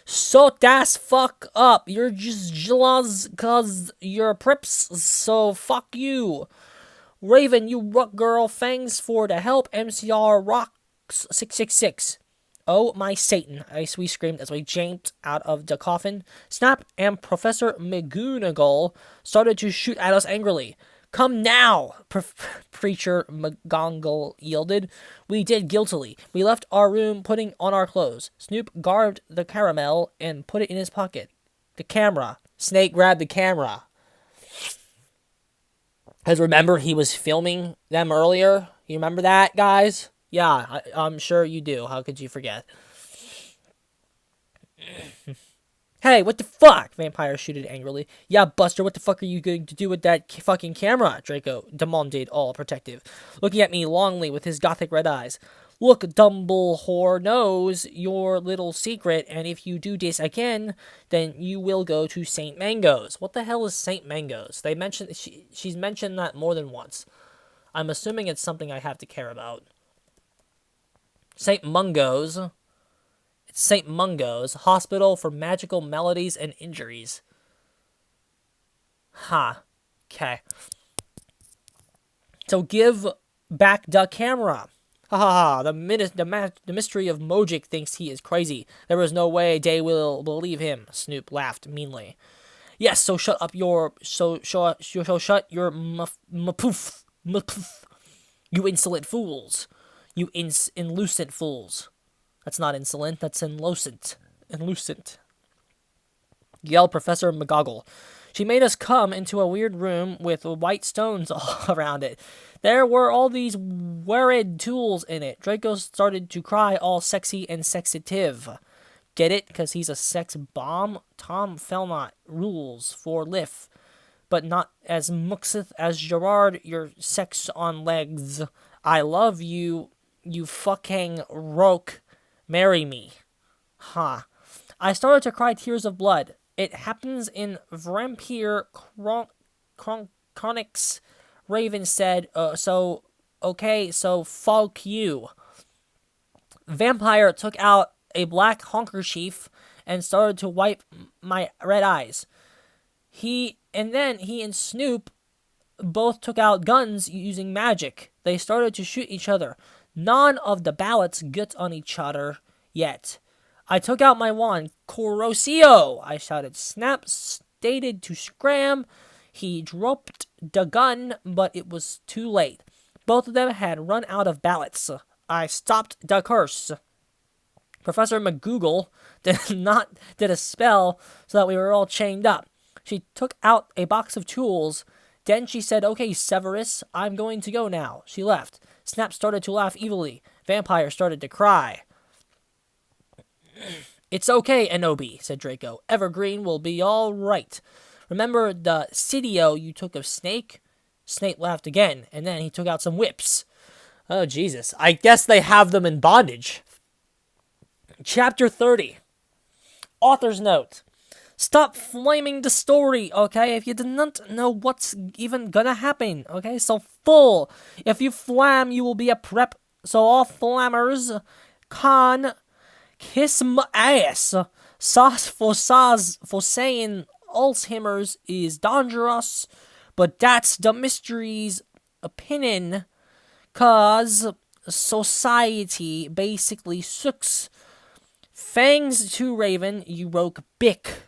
So that's fuck up. You're just jealous cause you're prips, so fuck you. Raven, you rock girl, thanks for the help. MCR rocks 666. Oh my Satan, we screamed as we jumped out of the coffin. Snap and Professor McGonagall started to shoot at us angrily. Come now, Preacher McGonagall yielded. We did guiltily. We left our room putting on our clothes. Snoop garbed the caramel and put it in his pocket. the camera. Snake grabbed the camera. Because remember, he was filming them earlier? You remember that, guys? Yeah, I'm sure you do. How could you forget? Hey, what the fuck? Vampire shooted angrily. Yeah, Buster, what the fuck are you going to do with that fucking camera? Draco demanded, all protective, looking at me longingly with his gothic red eyes. Look, Dumbledore knows your little secret, and if you do this again, then you will go to St. Mango's. What the hell is St. Mango's? They mentioned she's mentioned that more than once. I'm assuming it's something I have to care about. St. Mungo's. It's St. Mungo's, Hospital for Magical Melodies and Injuries. Huh. Okay. So give back the camera. Ha ha ha, the mystery of Mojic thinks he is crazy. There is no way they will believe him, Snoop laughed meanly. Yes, so shut your mapoof, you insolent fools. You inlucent fools. That's not insolent, that's inlucent. Yelled Professor McGoggle. She made us come into a weird room with white stones all around it. There were all these weird tools in it. Draco started to cry, all sexy and sexitive. Get it? Because he's a sex bomb? Tom Felnott rules for Liff, but not as muxeth as Gerard, your sex on legs. I love you, you fucking roke. Marry me. Huh. I started to cry tears of blood. It happens in Vampire Chronics, Raven said, so fuck you. Vampire took out a black handkerchief and started to wipe my red eyes. He and Snoop both took out guns using magic. They started to shoot each other. None of the ballots got on each other yet. I took out my wand. Corrosio! I shouted. Snap stated to scram. He dropped the gun, but it was too late. Both of them had run out of ballots. I stopped the curse. Professor McGoogle did a spell so that we were all chained up. She took out a box of tools. Then she said, "Okay, Severus, I'm going to go now." She left. Snap started to laugh evilly. Vampire started to cry. It's okay, Enobi, said Draco. Evergreen will be all right. Remember the CDO you took of Snake? Snake laughed again, and then he took out some whips. Oh, Jesus. I guess they have them in bondage. Chapter 30. Author's note. Stop flaming the story, okay? If you did not know what's even gonna happen, okay? So full. If you flam, you will be a prep. So all flammers, kiss my ass. Sauce for saying Alzheimer's is dangerous, but that's the mystery's opinion, cause society basically sucks. Fangs to Raven, you rogue bick.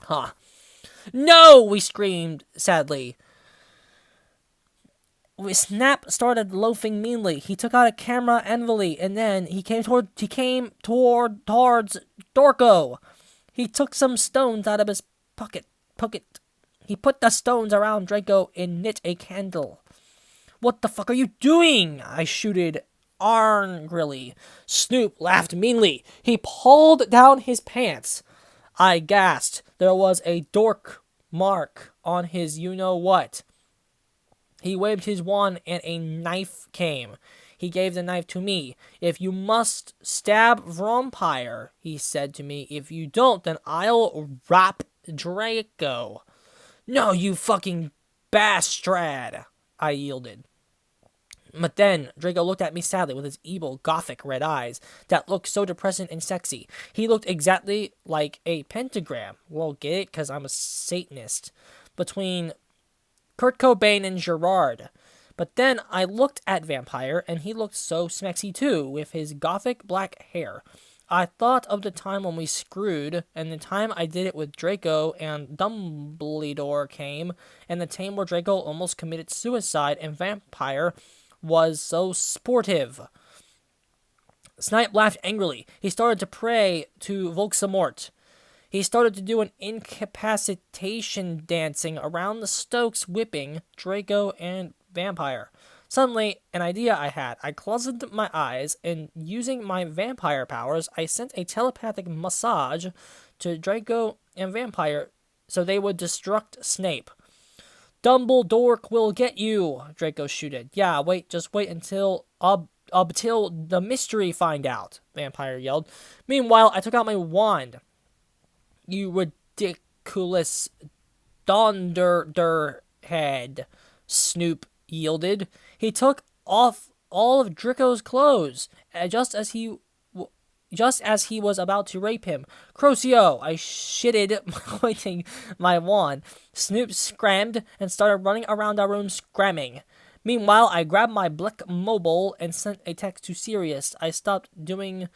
Huh. No, we screamed sadly. Snap started loafing meanly. He took out a camera envily, and then he came towards Dorco. He took some stones out of his pocket. He put the stones around Draco and lit a candle. What the fuck are you doing? I shooted angrily. Snoop laughed meanly. He pulled down his pants. I gasped. There was a dork mark on his you-know-what. He waved his wand and a knife came. He gave the knife to me. If you must stab Vampire, he said to me. If you don't, then I'll rap Draco. No, you fucking bastard, I yielded. But then Draco looked at me sadly with his evil, gothic red eyes that looked so depressing and sexy. He looked exactly like a pentagram. Well, get it? Because I'm a Satanist. Between Kurt Cobain and Gerard. But then I looked at Vampire, and he looked so smexy too, with his gothic black hair. I thought of the time when we screwed, and the time I did it with Draco, and Dumbledore came, and the time where Draco almost committed suicide, and Vampire was so sportive. Snape laughed angrily. He started to pray to Voldemort. He started to do an incapacitation dancing around the Stokes, whipping Draco and Vampire. Suddenly, an idea I had. I closed my eyes, and using my vampire powers, I sent a telepathic massage to Draco and Vampire so they would destruct Snape. Dumbledore will get you, Draco shouted. Yeah, just wait until the mystery find out, Vampire yelled. Meanwhile, I took out my wand. You ridiculous Donderhead, Snoop yielded. He took off all of Draco's clothes, just as he was about to rape him. Crucio, I shitted, pointing my wand. Snoop scrammed and started running around our room scramming. Meanwhile, I grabbed my Blick mobile and sent a text to Sirius. I stopped doing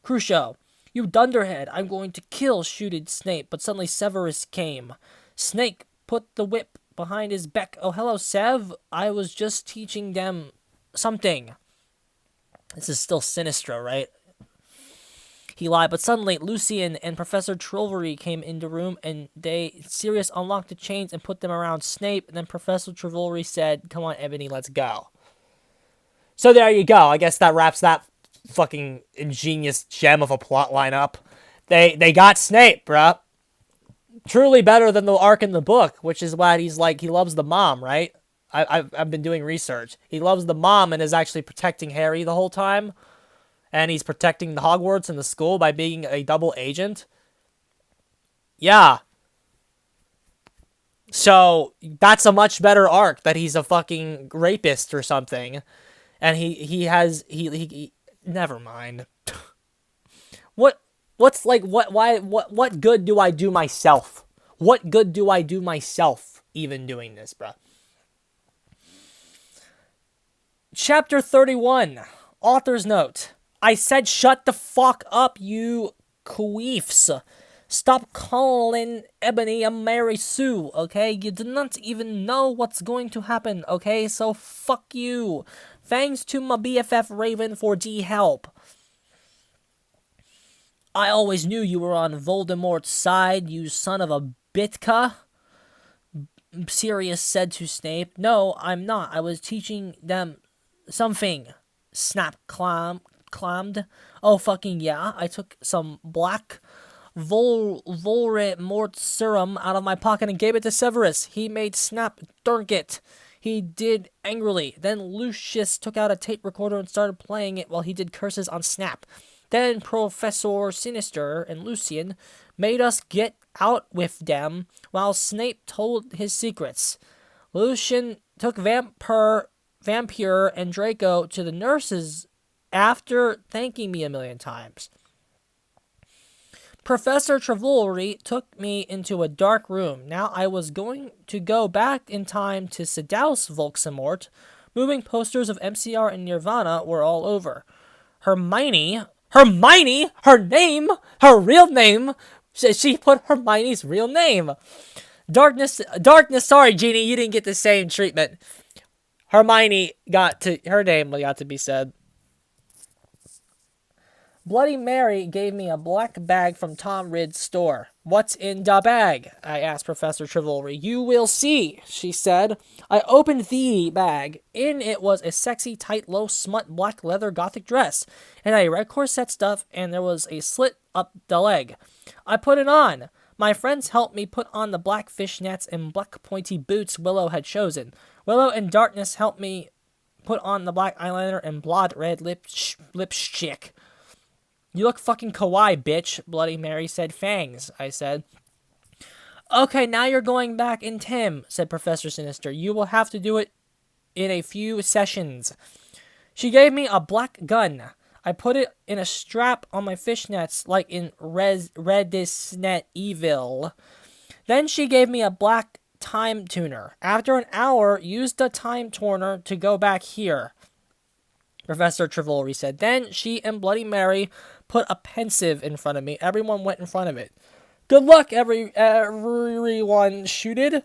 Crucio. You dunderhead, I'm going to kill, shooted Snape, but suddenly Severus came. Snake put the whip behind his back. Oh, hello, Sev. I was just teaching them something. This is still Sinistro, right? He lied, but suddenly Lucian and Professor Trelawney came into the room, and Sirius unlocked the chains and put them around Snape, and then Professor Trelawney said, come on, Ebony, let's go. So there you go. I guess that wraps that fucking ingenious gem of a plot line up. They got Snape, bruh. Truly better than the arc in the book, which is why he's like, he loves the mom, right? I've been doing research. He loves the mom and is actually protecting Harry the whole time. And he's protecting the Hogwarts and the school by being a double agent. Yeah. So, that's a much better arc, that he's a fucking rapist or something. And he never mind. What good do I do myself? What good do I do myself even doing this, bruh? Chapter 31. Author's note. I said shut the fuck up, you queefs. Stop calling Ebony a Mary Sue, okay? You do not even know what's going to happen, okay? So fuck you. Thanks to my BFF Raven for help. I always knew you were on Voldemort's side, you son of a bitka. Sirius said to Snape. No, I'm not. I was teaching them something. Snap clammed. Oh, fucking yeah. I took some black Voldemort serum out of my pocket and gave it to Severus. He made Snap drink it. He did angrily. Then Lucius took out a tape recorder and started playing it while he did curses on Snap. Then Professor Sinister and Lucian made us get out with them while Snape told his secrets. Lucian took Vampire and Draco to the nurses after thanking me 1,000,000 times. Professor Trelawney took me into a dark room. Now I was going to go back in time to seduce Voldemort. Moving posters of MCR and Nirvana were all over. Hermione, her name, her real name. She put Hermione's real name. Darkness, sorry, Jeannie, you didn't get the same treatment. Her name got to be said. Bloody Mary gave me a black bag from Tom Ridd's store. What's in da bag? I asked Professor Trelawney. You will see, she said. I opened the bag. In it was a sexy, tight, low smut black leather gothic dress, and a red corset stuff, and there was a slit up the leg. I put it on. My friends helped me put on the black fishnets and black pointy boots Willow had chosen. Willow and Darkness helped me put on the black eyeliner and blood red lipstick. You look fucking kawaii, bitch, Bloody Mary said. Fangs, I said. Okay, now you're going back in Tim, said Professor Sinister. You will have to do it in a few sessions. She gave me a black gun. I put it in a strap on my fishnets like in Redisnet Evil. Then she gave me a black time tuner. After an hour, use the time tuner to go back here, Professor Trelawney said. Then she and Bloody Mary put a pensive in front of me. Everyone went in front of it. Good luck, everyone shooted.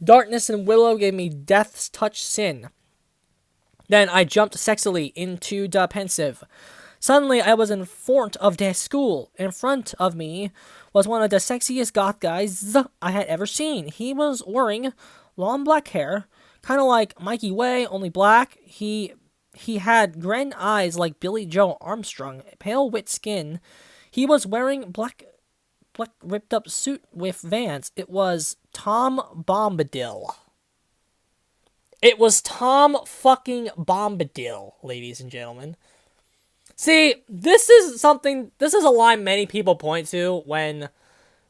Darkness and Willow gave me Death's Touch Sin. Then I jumped sexily into the pensive. Suddenly, I was in front of the school. In front of me was one of the sexiest goth guys I had ever seen. He was wearing long black hair, kind of like Mikey Way, only black. He had grand eyes like Billy Joe Armstrong, pale wet skin. He was wearing black ripped up suit with Vans. It was Tom Bombadil. It was Tom fucking Bombadil, ladies and gentlemen. See, this is a line many people point to when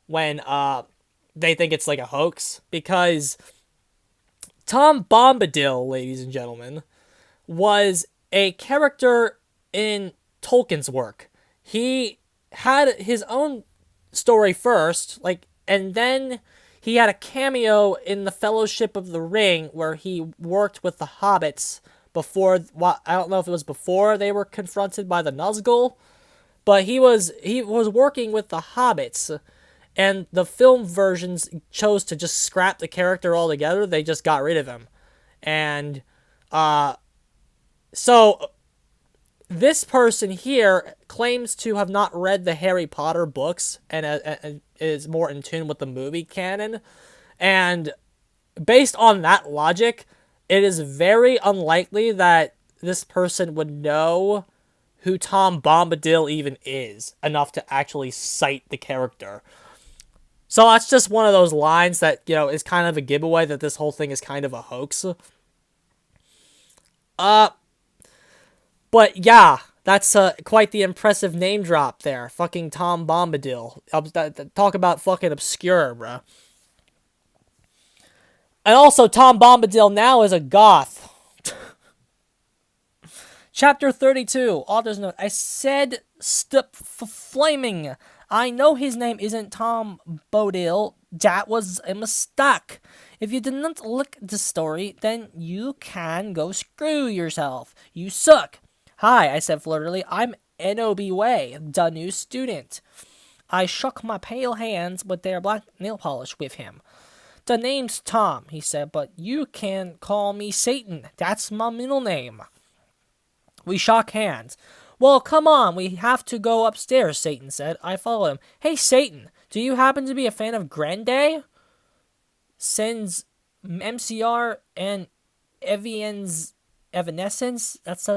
they think it's like a hoax, because Tom Bombadil, ladies and gentlemen, was a character in Tolkien's work. He had his own story first, and then he had a cameo in the Fellowship of the Ring where he worked with the hobbits before. I don't know if it was before they were confronted by the Nazgul, but he was working with the hobbits, and the film versions chose to just scrap the character altogether. They just got rid of him, and so this person here claims to have not read the Harry Potter books and is more in tune with the movie canon. And based on that logic, it is very unlikely that this person would know who Tom Bombadil even is enough to actually cite the character. So that's just one of those lines that, is kind of a giveaway that this whole thing is kind of a hoax. But yeah, that's quite the impressive name drop there. Fucking Tom Bombadil. Talk about fucking obscure, bro. And also, Tom Bombadil now is a goth. Chapter 32, author's note. I said flaming. I know his name isn't Tom Bodil. That was a mistake. If you did not like the story, then you can go screw yourself. You suck. Hi, I said flirtily. I'm N.O.B. Way, the new student. I shook my pale hands with their black nail polish with him. The name's Tom, he said, but you can call me Satan. That's my middle name. We shook hands. Well, come on, we have to go upstairs, Satan said. I followed him. Hey, Satan, do you happen to be a fan of Grande? Sends MCR and Evanescence? That's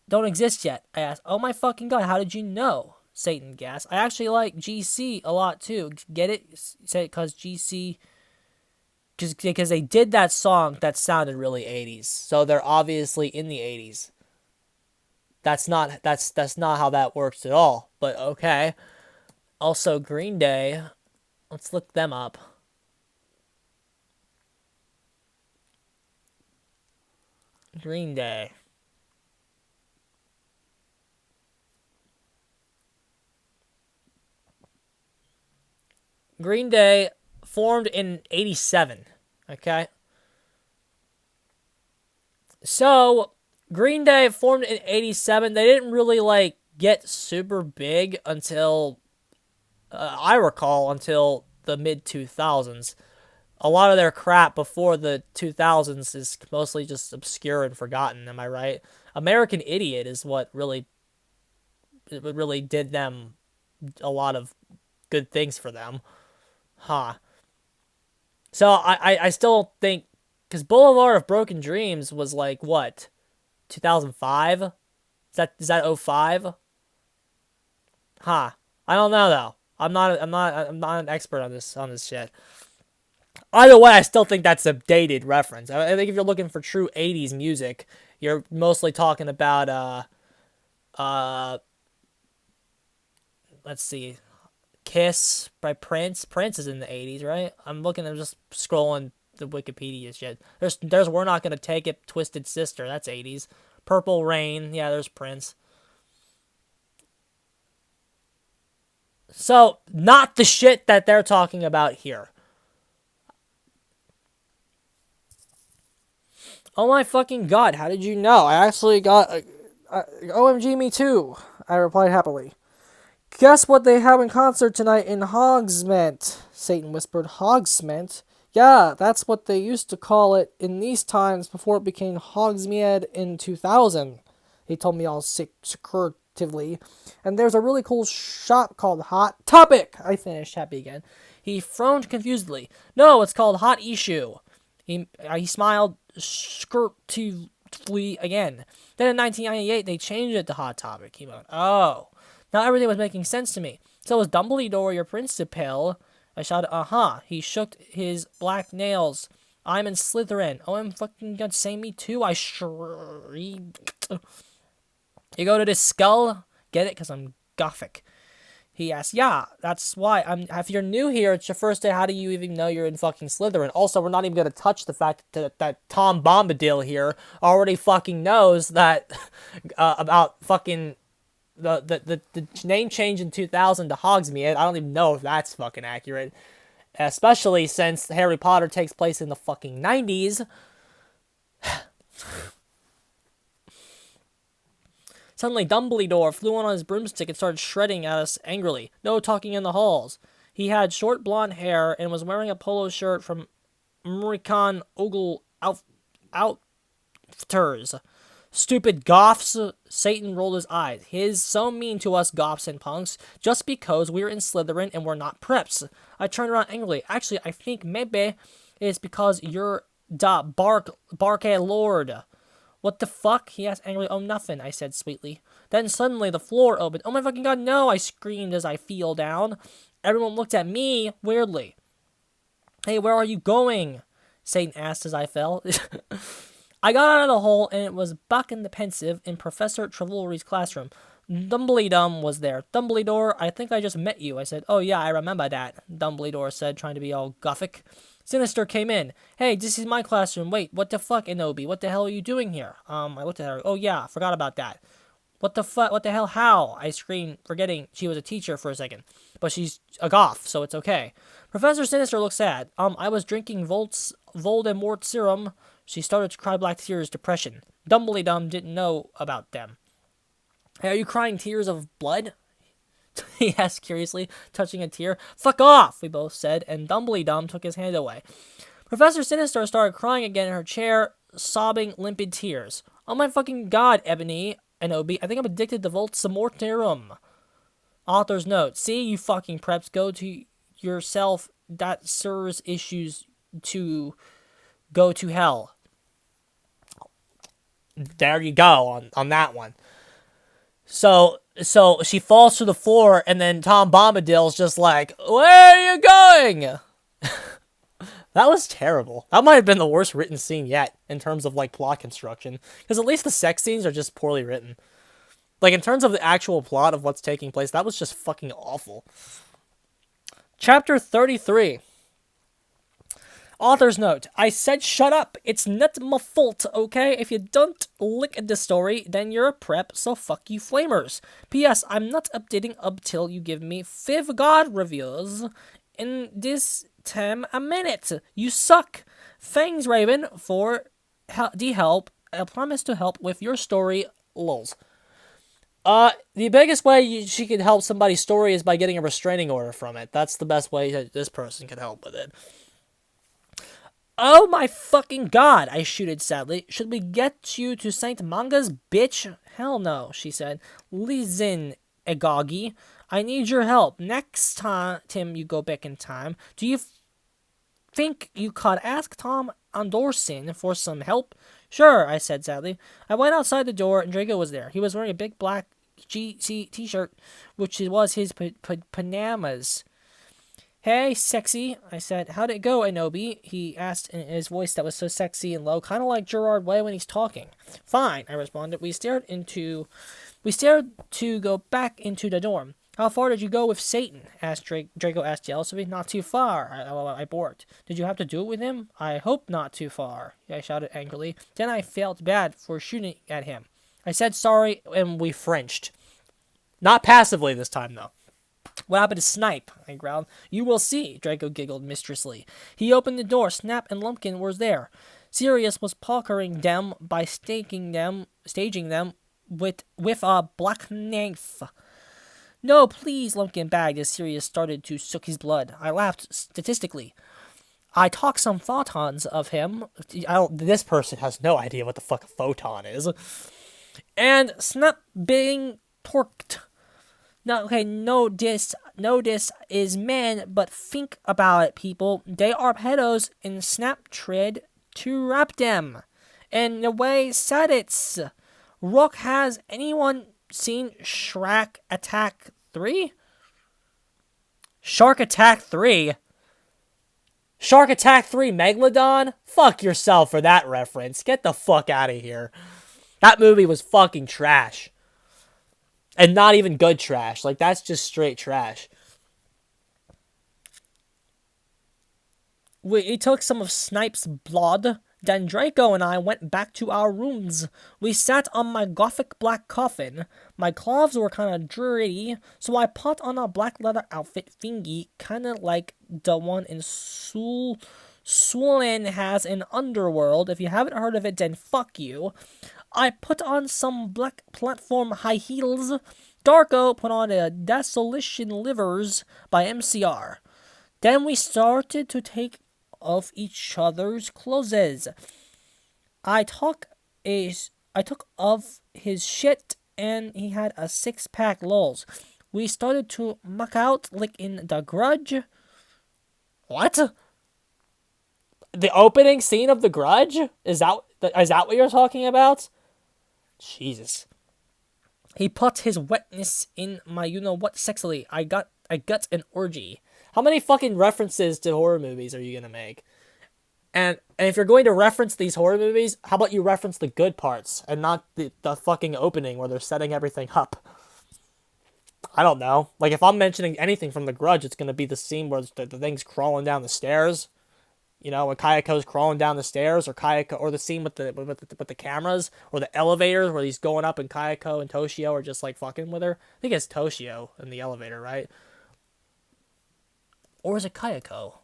don't exist yet, I asked. Oh my fucking god, how did you know? Satan gasped. I actually like GC a lot too. Get it? Say it because GC... Because they did that song that sounded really 80s. So they're obviously in the 80s. That's not how that works at all. But okay. Also, Green Day. Let's look them up. Green Day. Green Day formed in 87, okay? So, Green Day formed in 87. They didn't really, get super big until, I recall, until the mid-2000s. A lot of their crap before the 2000s is mostly just obscure and forgotten, am I right? American Idiot is what really did them a lot of good things for them. Huh. So I still think, because Boulevard of Broken Dreams was what? 2005? Is that 05? Huh. I don't know though. I'm not an expert on this shit. Either way, I still think that's a dated reference. I think if you're looking for true 80s music, you're mostly talking about let's see, Kiss by Prince. Prince is in the 80s, right? I'm just scrolling the Wikipedia shit. There's We're Not Gonna Take It, Twisted Sister, that's 80s. Purple Rain, yeah, there's Prince. So, not the shit that they're talking about here. Oh my fucking god, how did you know? I actually got... OMG, me too, I replied happily. Guess what they have in concert tonight in Hogsmeade, Satan whispered. Hogsmeade? Yeah, that's what they used to call it in these times before it became Hogsmeade in 2000. He told me all secretively. And there's a really cool shop called Hot Topic. I finished happy again. He frowned confusedly. No, it's called Hot Issue. He smiled skirtively again. Then in 1998, they changed it to Hot Topic. He went, oh. Now everything was making sense to me. So was Dumbledore your principal? I shouted, uh-huh. He shook his black nails. I'm in Slytherin. Oh, I'm fucking gonna say me too. I shrieked. You go to this skull? Get it? Because I'm Gothic. He asked, yeah, that's why. If you're new here, it's your first day, how do you even know you're in fucking Slytherin? Also, we're not even going to touch the fact that Tom Bombadil here already fucking knows that, about fucking the name change in 2000 to Hogsmeade. I don't even know if that's fucking accurate. Especially since Harry Potter takes place in the fucking 90s. Suddenly, Dumbledore flew on his broomstick and started shredding at us angrily. No talking in the halls. He had short blonde hair and was wearing a polo shirt from American Ogle Outfitters. Stupid goths. Satan rolled his eyes. He's so mean to us goths and punks just because we're in Slytherin and we're not preps. I turned around angrily. Actually, I think maybe it's because you're da Barke Lord. What the fuck? He asked angrily. Oh, nothing, I said sweetly. Then suddenly the floor opened. Oh my fucking god, no, I screamed as I fell down. Everyone looked at me weirdly. Hey, where are you going? Satan asked as I fell. I got out of the hole, and it was Bucking the Pensive in Professor Trevelry's classroom. Dumbledore was there. Dumbledore, I think I just met you. I said, oh yeah, I remember that, Dumbledore said, trying to be all gothic. Sinister came in. Hey, this is my classroom. Wait, what the fuck, Enobi? What the hell are you doing here? I looked at her. Oh yeah, forgot about that. What the fuck? What the hell? How? I screamed, forgetting she was a teacher for a second. But she's a goth, so it's okay. Professor Sinister looked sad. I was drinking Voldemort serum. She started to cry black tears, depression. Dumbledore didn't know about them. Hey, are you crying tears of blood? He asked curiously, touching a tear. Fuck off, we both said, and Dumbledore took his hand away. Professor Sinister started crying again in her chair, sobbing limpid tears. Oh my fucking god, Ebony and Obi, I think I'm addicted to Voldemortium. Author's note. See, you fucking preps, go to yourself. That serves issues to go to hell. There you go on that one. So she falls to the floor, and then Tom Bombadil's just like, where are you going? That was terrible. That might have been the worst written scene yet, in terms of, like, plot construction. Because at least the sex scenes are just poorly written. Like, in terms of the actual plot of what's taking place, that was just fucking awful. Chapter 33. Author's note. I said shut up. It's not my fault, okay? If you don't lick the story, then you're a prep, so fuck you flamers. P.S. I'm not updating up till you give me 5 God reviews in this time a minute. You suck. Thanks, Raven, for the help. I promise to help with your story, lols. The biggest way she could help somebody's story is by getting a restraining order from it. That's the best way that this person can help with it. Oh my fucking god, I shooted sadly. Should we get you to St. Manga's, bitch? Hell no, she said. Listen, Agagi, I need your help. Next time, Tim, you go back in time, do you think you could ask Tom Anderson for some help? Sure, I said sadly. I went outside the door and Draco was there. He was wearing a big black GC t-shirt, which was his Panamas. Hey, sexy, I said. How'd it go, Enobi? He asked in his voice that was so sexy and low, kind of like Gerard Way when he's talking. Fine, I responded. We stared to go back into the dorm. How far did you go with Satan? Draco asked jealously. Not too far, I borked. Did you have to do it with him? I hope not too far, I shouted angrily. Then I felt bad for shooting at him. I said sorry, and we Frenched. Not passively this time, though. What happened to Snipe? I growled. You will see, Draco giggled mistressly. He opened the door. Snap and Lumpkin were there. Sirius was pokering them by staging them with a black knife. No, please, Lumpkin begged as Sirius started to suck his blood. I laughed statistically. I talk some photons of him. This person has no idea what the fuck a photon is. And snap being torqued. No, okay, no this is men, but think about it, people. They are pedos and snap tried to wrap them. And the way said it's. Rook, has anyone seen Shark Attack 3? Shark Attack 3? Shark Attack 3 Megalodon? Fuck yourself for that reference. Get the fuck out of here. That movie was fucking trash. And not even good trash. Like, that's just straight trash. We took some of Snipe's blood. Then Draco and I went back to our rooms. We sat on my gothic black coffin. My clothes were kind of dirty, so I put on a black leather outfit thingy, kind of like the one in Swollen has in Underworld. If you haven't heard of it, then fuck you. I put on some black platform high heels. Darko put on a Desolation Livers by MCR. Then we started to take off each other's clothes. I took of his shit and he had a 6-pack lols. We started to muck out like in The Grudge. What? The opening scene of The Grudge? Is that what you're talking about? Jesus. He put his wetness in my you-know-what sexily. I got an orgy. How many fucking references to horror movies are you gonna make? And if you're going to reference these horror movies, how about you reference the good parts and not the fucking opening where they're setting everything up? I don't know. Like, if I'm mentioning anything from The Grudge, it's gonna be the scene where the thing's crawling down the stairs. You know, when Kayako's crawling down the stairs, or the scene with the cameras, or the elevators where he's going up and Kayako and Toshio are just like fucking with her. I think it's Toshio in the elevator, right? Or is it Kayako?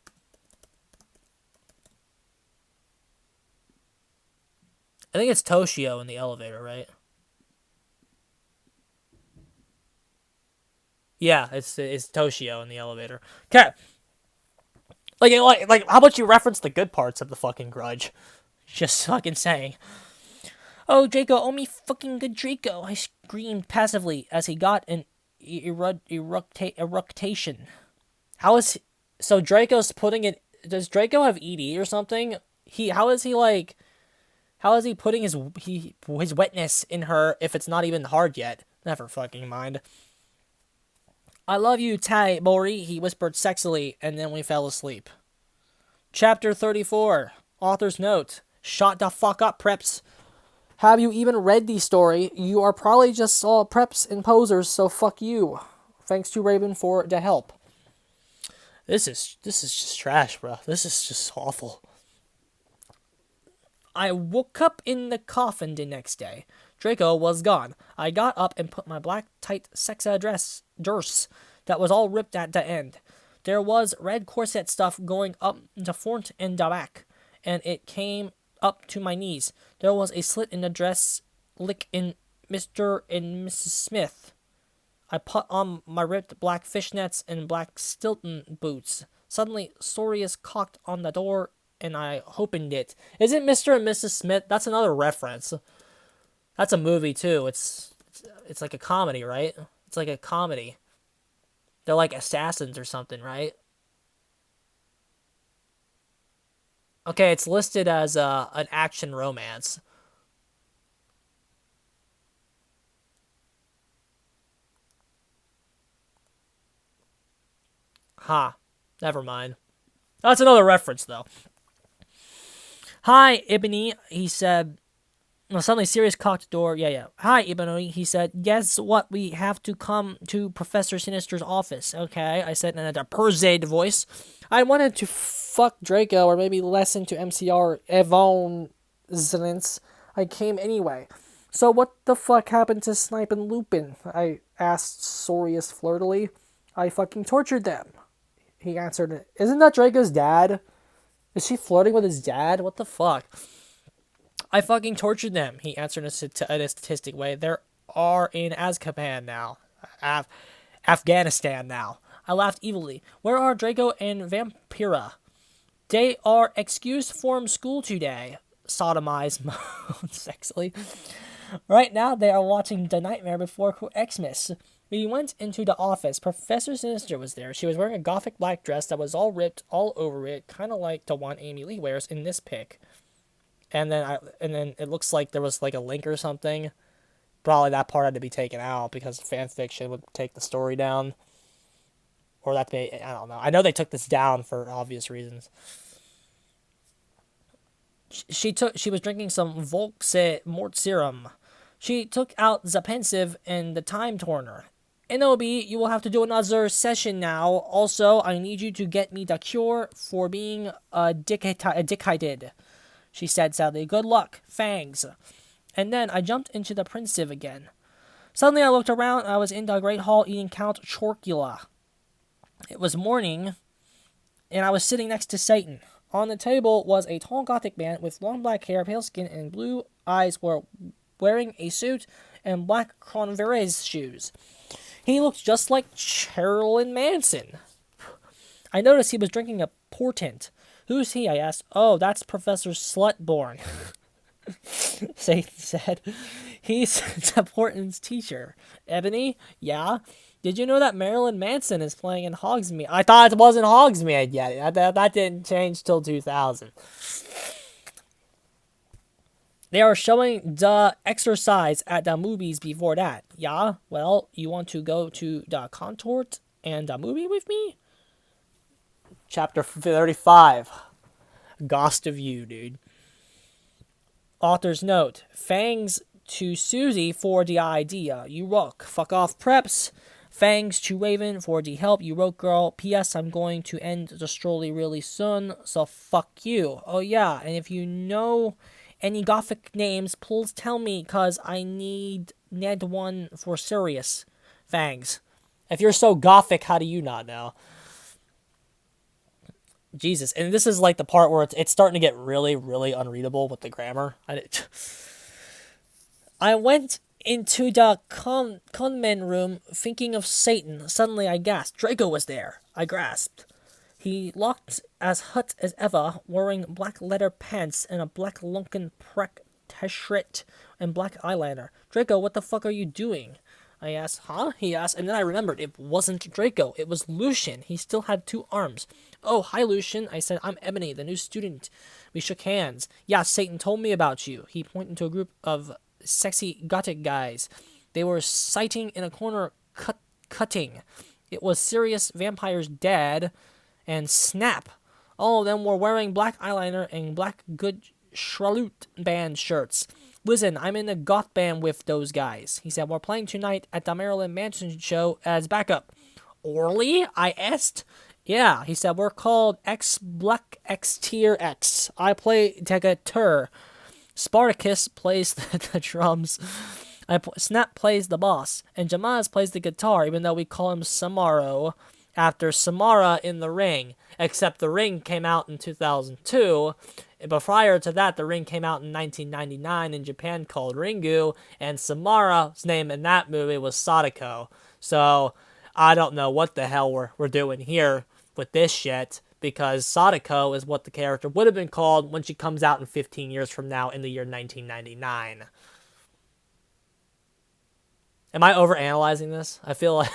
I think it's Toshio in the elevator, right? Yeah, it's Toshio in the elevator. Okay. Like, how about you reference the good parts of the fucking Grudge? Just fucking saying. Oh, Draco, oh me fucking good Draco, I screamed passively as he got an eructation. How is... So Draco's putting it... Does Draco have ED or something? How is he putting his wetness in her if it's not even hard yet? Never fucking mind. I love you, Tai Mori, he whispered sexily, and then we fell asleep. Chapter 34. Author's note. Shut the fuck up, preps. Have you even read the story? You are probably just all preps and posers, so fuck you. Thanks to Raven for the help. This is just trash, bro. This is just awful. I woke up in the coffin the next day. Draco was gone. I got up and put my black tight sexa dress that was all ripped at the end. There was red corset stuff going up the front and the back, and it came up to my knees. There was a slit in the dress, like in Mr. and Mrs. Smith. I put on my ripped black fishnets and black Stilton boots. Suddenly, Sorius cocked on the door, and I opened it. Isn't Mr. and Mrs. Smith? That's another reference. That's a movie too. It's like a comedy, right? It's like a comedy. They're like assassins or something, right? Okay, it's listed as an action romance. Ha. Never mind. That's another reference, though. Hi, Ebony, he said. Well, suddenly Sirius cocked the door. Yeah. Hi, Ebony, he said. Guess what? We have to come to Professor Sinister's office. Okay, I said in a persuade voice. I wanted to fuck Draco or maybe listen to MCR Evanescence. I came anyway. So what the fuck happened to Snipe and Lupin? I asked Sorius flirtily. I fucking tortured them. He answered, isn't that Draco's dad? Is she flirting with his dad? What the fuck? I fucking tortured them, he answered in a statistic way. They are in Azkaban now. Afghanistan now. I laughed evilly. Where are Draco and Vampira? They are excused from school today. Sodomize moaned sexily. Right now, they are watching The Nightmare Before Xmas. We went into the office. Professor Sinister was there. She was wearing a gothic black dress that was all ripped all over it, kind of like the one Amy Lee wears in this pic. And then it looks like there was like a link or something. Probably that part had to be taken out because fan fiction would take the story down. Or that may, I don't know. I know they took this down for obvious reasons. She was drinking some Volxe Mort serum. She took out the pensive and the time turner. NOB, you will have to do another session now. Also, I need you to get me the cure for being addicted. She said sadly. Good luck, Fangs. And then I jumped into the pensive again. Suddenly I looked around and I was in the Great Hall eating Count Chorkula. It was morning, and I was sitting next to Satan. On the table was a tall gothic man with long black hair, pale skin, and blue eyes, wearing a suit and black Converse shoes. He looked just like Marilyn Manson. I noticed he was drinking a portent. Who's he? I asked. Oh, that's Professor Slutborn. Satan said. He's the portent's teacher. Ebony? Yeah? Did you know that Marilyn Manson is playing in Hogsmeade? I thought it wasn't Hogsmeade yet. That didn't change till 2000. They are showing The Exorcise at the movies before that. Yeah? Well, you want to go to the contort and the movie with me? Chapter 35. Ghost of You, dude. Author's note. Fangs to Susie for the idea. You rock. Fuck off, preps. Fangs to Raven for the help. You wrote, girl. P.S. I'm going to end the strolly really soon, so fuck you. Oh, yeah, and if you know any gothic names, please tell me, cause I need one for serious. Fangs. If you're so gothic, how do you not know? Jesus, and this is like the part where it's starting to get really, really unreadable with the grammar. I went into the conman room, thinking of Satan. Suddenly I gasped. Draco was there. I grasped. He looked as hot as ever, wearing black leather pants and a black Lunken prek t-shirt and black eyeliner. Draco, what the fuck are you doing? I asked. Huh? He asked, and then I remembered it wasn't Draco. It was Lucian. He still had 2 arms. Oh, hi, Lucian. I said, I'm Ebony, the new student. We shook hands. Yeah, Satan told me about you. He pointed to a group of sexy gothic guys. They were sitting in a corner cutting. It was Sirius Vampire's dad and Snap. All of them were wearing black eyeliner and black good Shralut band shirts. Listen, I'm in a goth band with those guys. He said, we're playing tonight at the Marilyn Manson show as backup. Orly? I asked. Yeah, he said, we're called X Black X Tier X. I play the guitar. Spartacus plays the drums. Snap plays the bass. And Jamaz plays the guitar, even though we call him Samaro after Samara in The Ring. Except The Ring came out in 2002. But prior to that, The Ring came out in 1999 in Japan called Ringu. And Samara's name in that movie was Sadako. So I don't know what the hell we're doing here with this shit, because Sadako is what the character would have been called when she comes out in 15 years from now in the year 1999. Am I overanalyzing this? I feel like...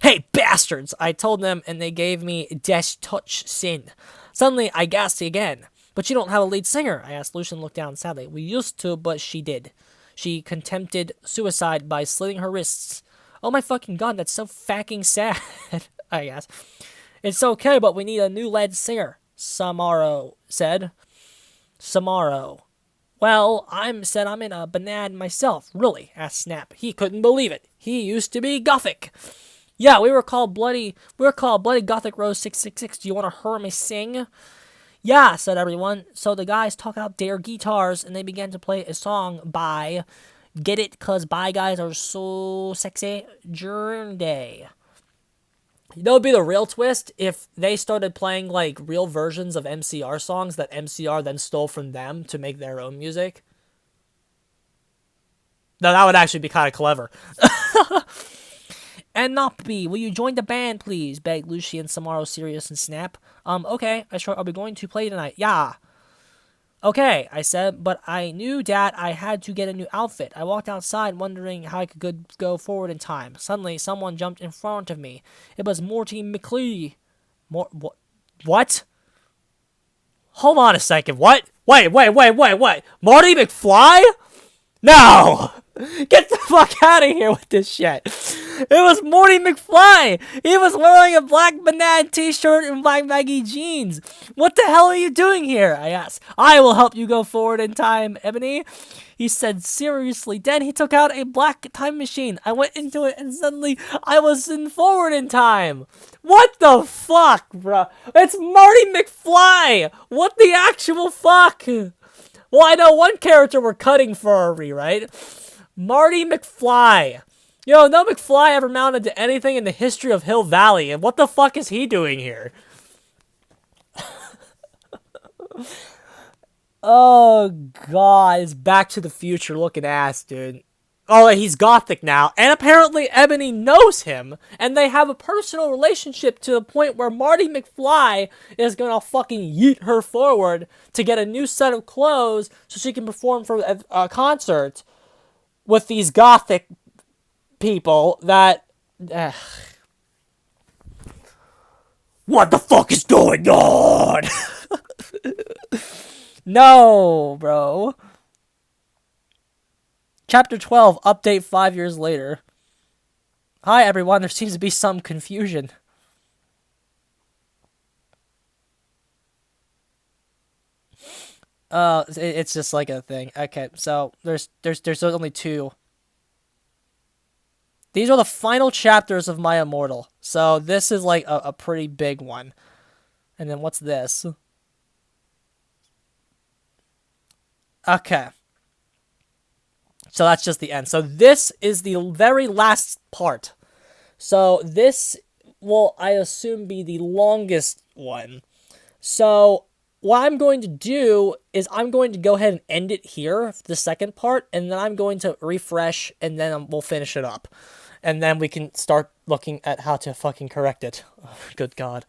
Hey, bastards! I told them, and they gave me Des Touch Sin. Suddenly, I gasped again. But you don't have a lead singer, I asked. Lucian looked down sadly. We used to, but she did. She contemplated suicide by slitting her wrists. Oh my fucking god, that's so fucking sad, I guess. It's okay, but we need a new lead singer, Samaro said. Samaro. Well, I'm in a banad myself. Really? Asked Snap. He couldn't believe it. He used to be gothic. Yeah, we were called Bloody Gothic Rose 666. Do you want to hear me sing? Yeah, said everyone. So the guys took out their guitars and they began to play a song by Get It, Cause Bye Guys Are So Sexy Journey. That would be the real twist if they started playing like real versions of MCR songs that MCR then stole from them to make their own music. No, that would actually be kind of clever. And Noppy, will you join the band, please? Begged Lucian, Samaro, Sirius, and Snap. Okay, I'll be going to play tonight. Yeah. Okay, I said, but I knew that I had to get a new outfit. I walked outside wondering how I could go forward in time. Suddenly, someone jumped in front of me. It was Morty McLee. What? Hold on a second. What? Wait. Marty McFly? No! Get the fuck out of here with this shit. It was Morty McFly. He was wearing a black banana t-shirt and black baggy jeans. What the hell are you doing here? I asked. I will help you go forward in time, Ebony. He said seriously. Then he took out a black time machine. I went into it and suddenly I was in forward in time. What the fuck, bro? It's Marty McFly. What the actual fuck? Well, I know one character we're cutting for a rewrite. Marty McFly. Yo, no McFly ever mounted to anything in the history of Hill Valley, and what the fuck is he doing here? Oh, God. It's Back to the Future looking ass, dude. Oh, he's gothic now, and apparently Ebony knows him, and they have a personal relationship to the point where Marty McFly is gonna fucking yeet her forward to get a new set of clothes so she can perform for a concert with these gothic people that... What the fuck is going on? No, bro. Chapter 12, update 5 years later. Hi, everyone. There seems to be some confusion. It's just like a thing. Okay, so there's only 2. These are the final chapters of my Immortal. So this is like a pretty big one. And then what's this? Okay. So that's just the end. So this is the very last part. So this will, I assume, be the longest one. So what I'm going to do is I'm going to go ahead and end it here, the second part, and then I'm going to refresh, and then we'll finish it up. And then we can start looking at how to fucking correct it. Oh, good God.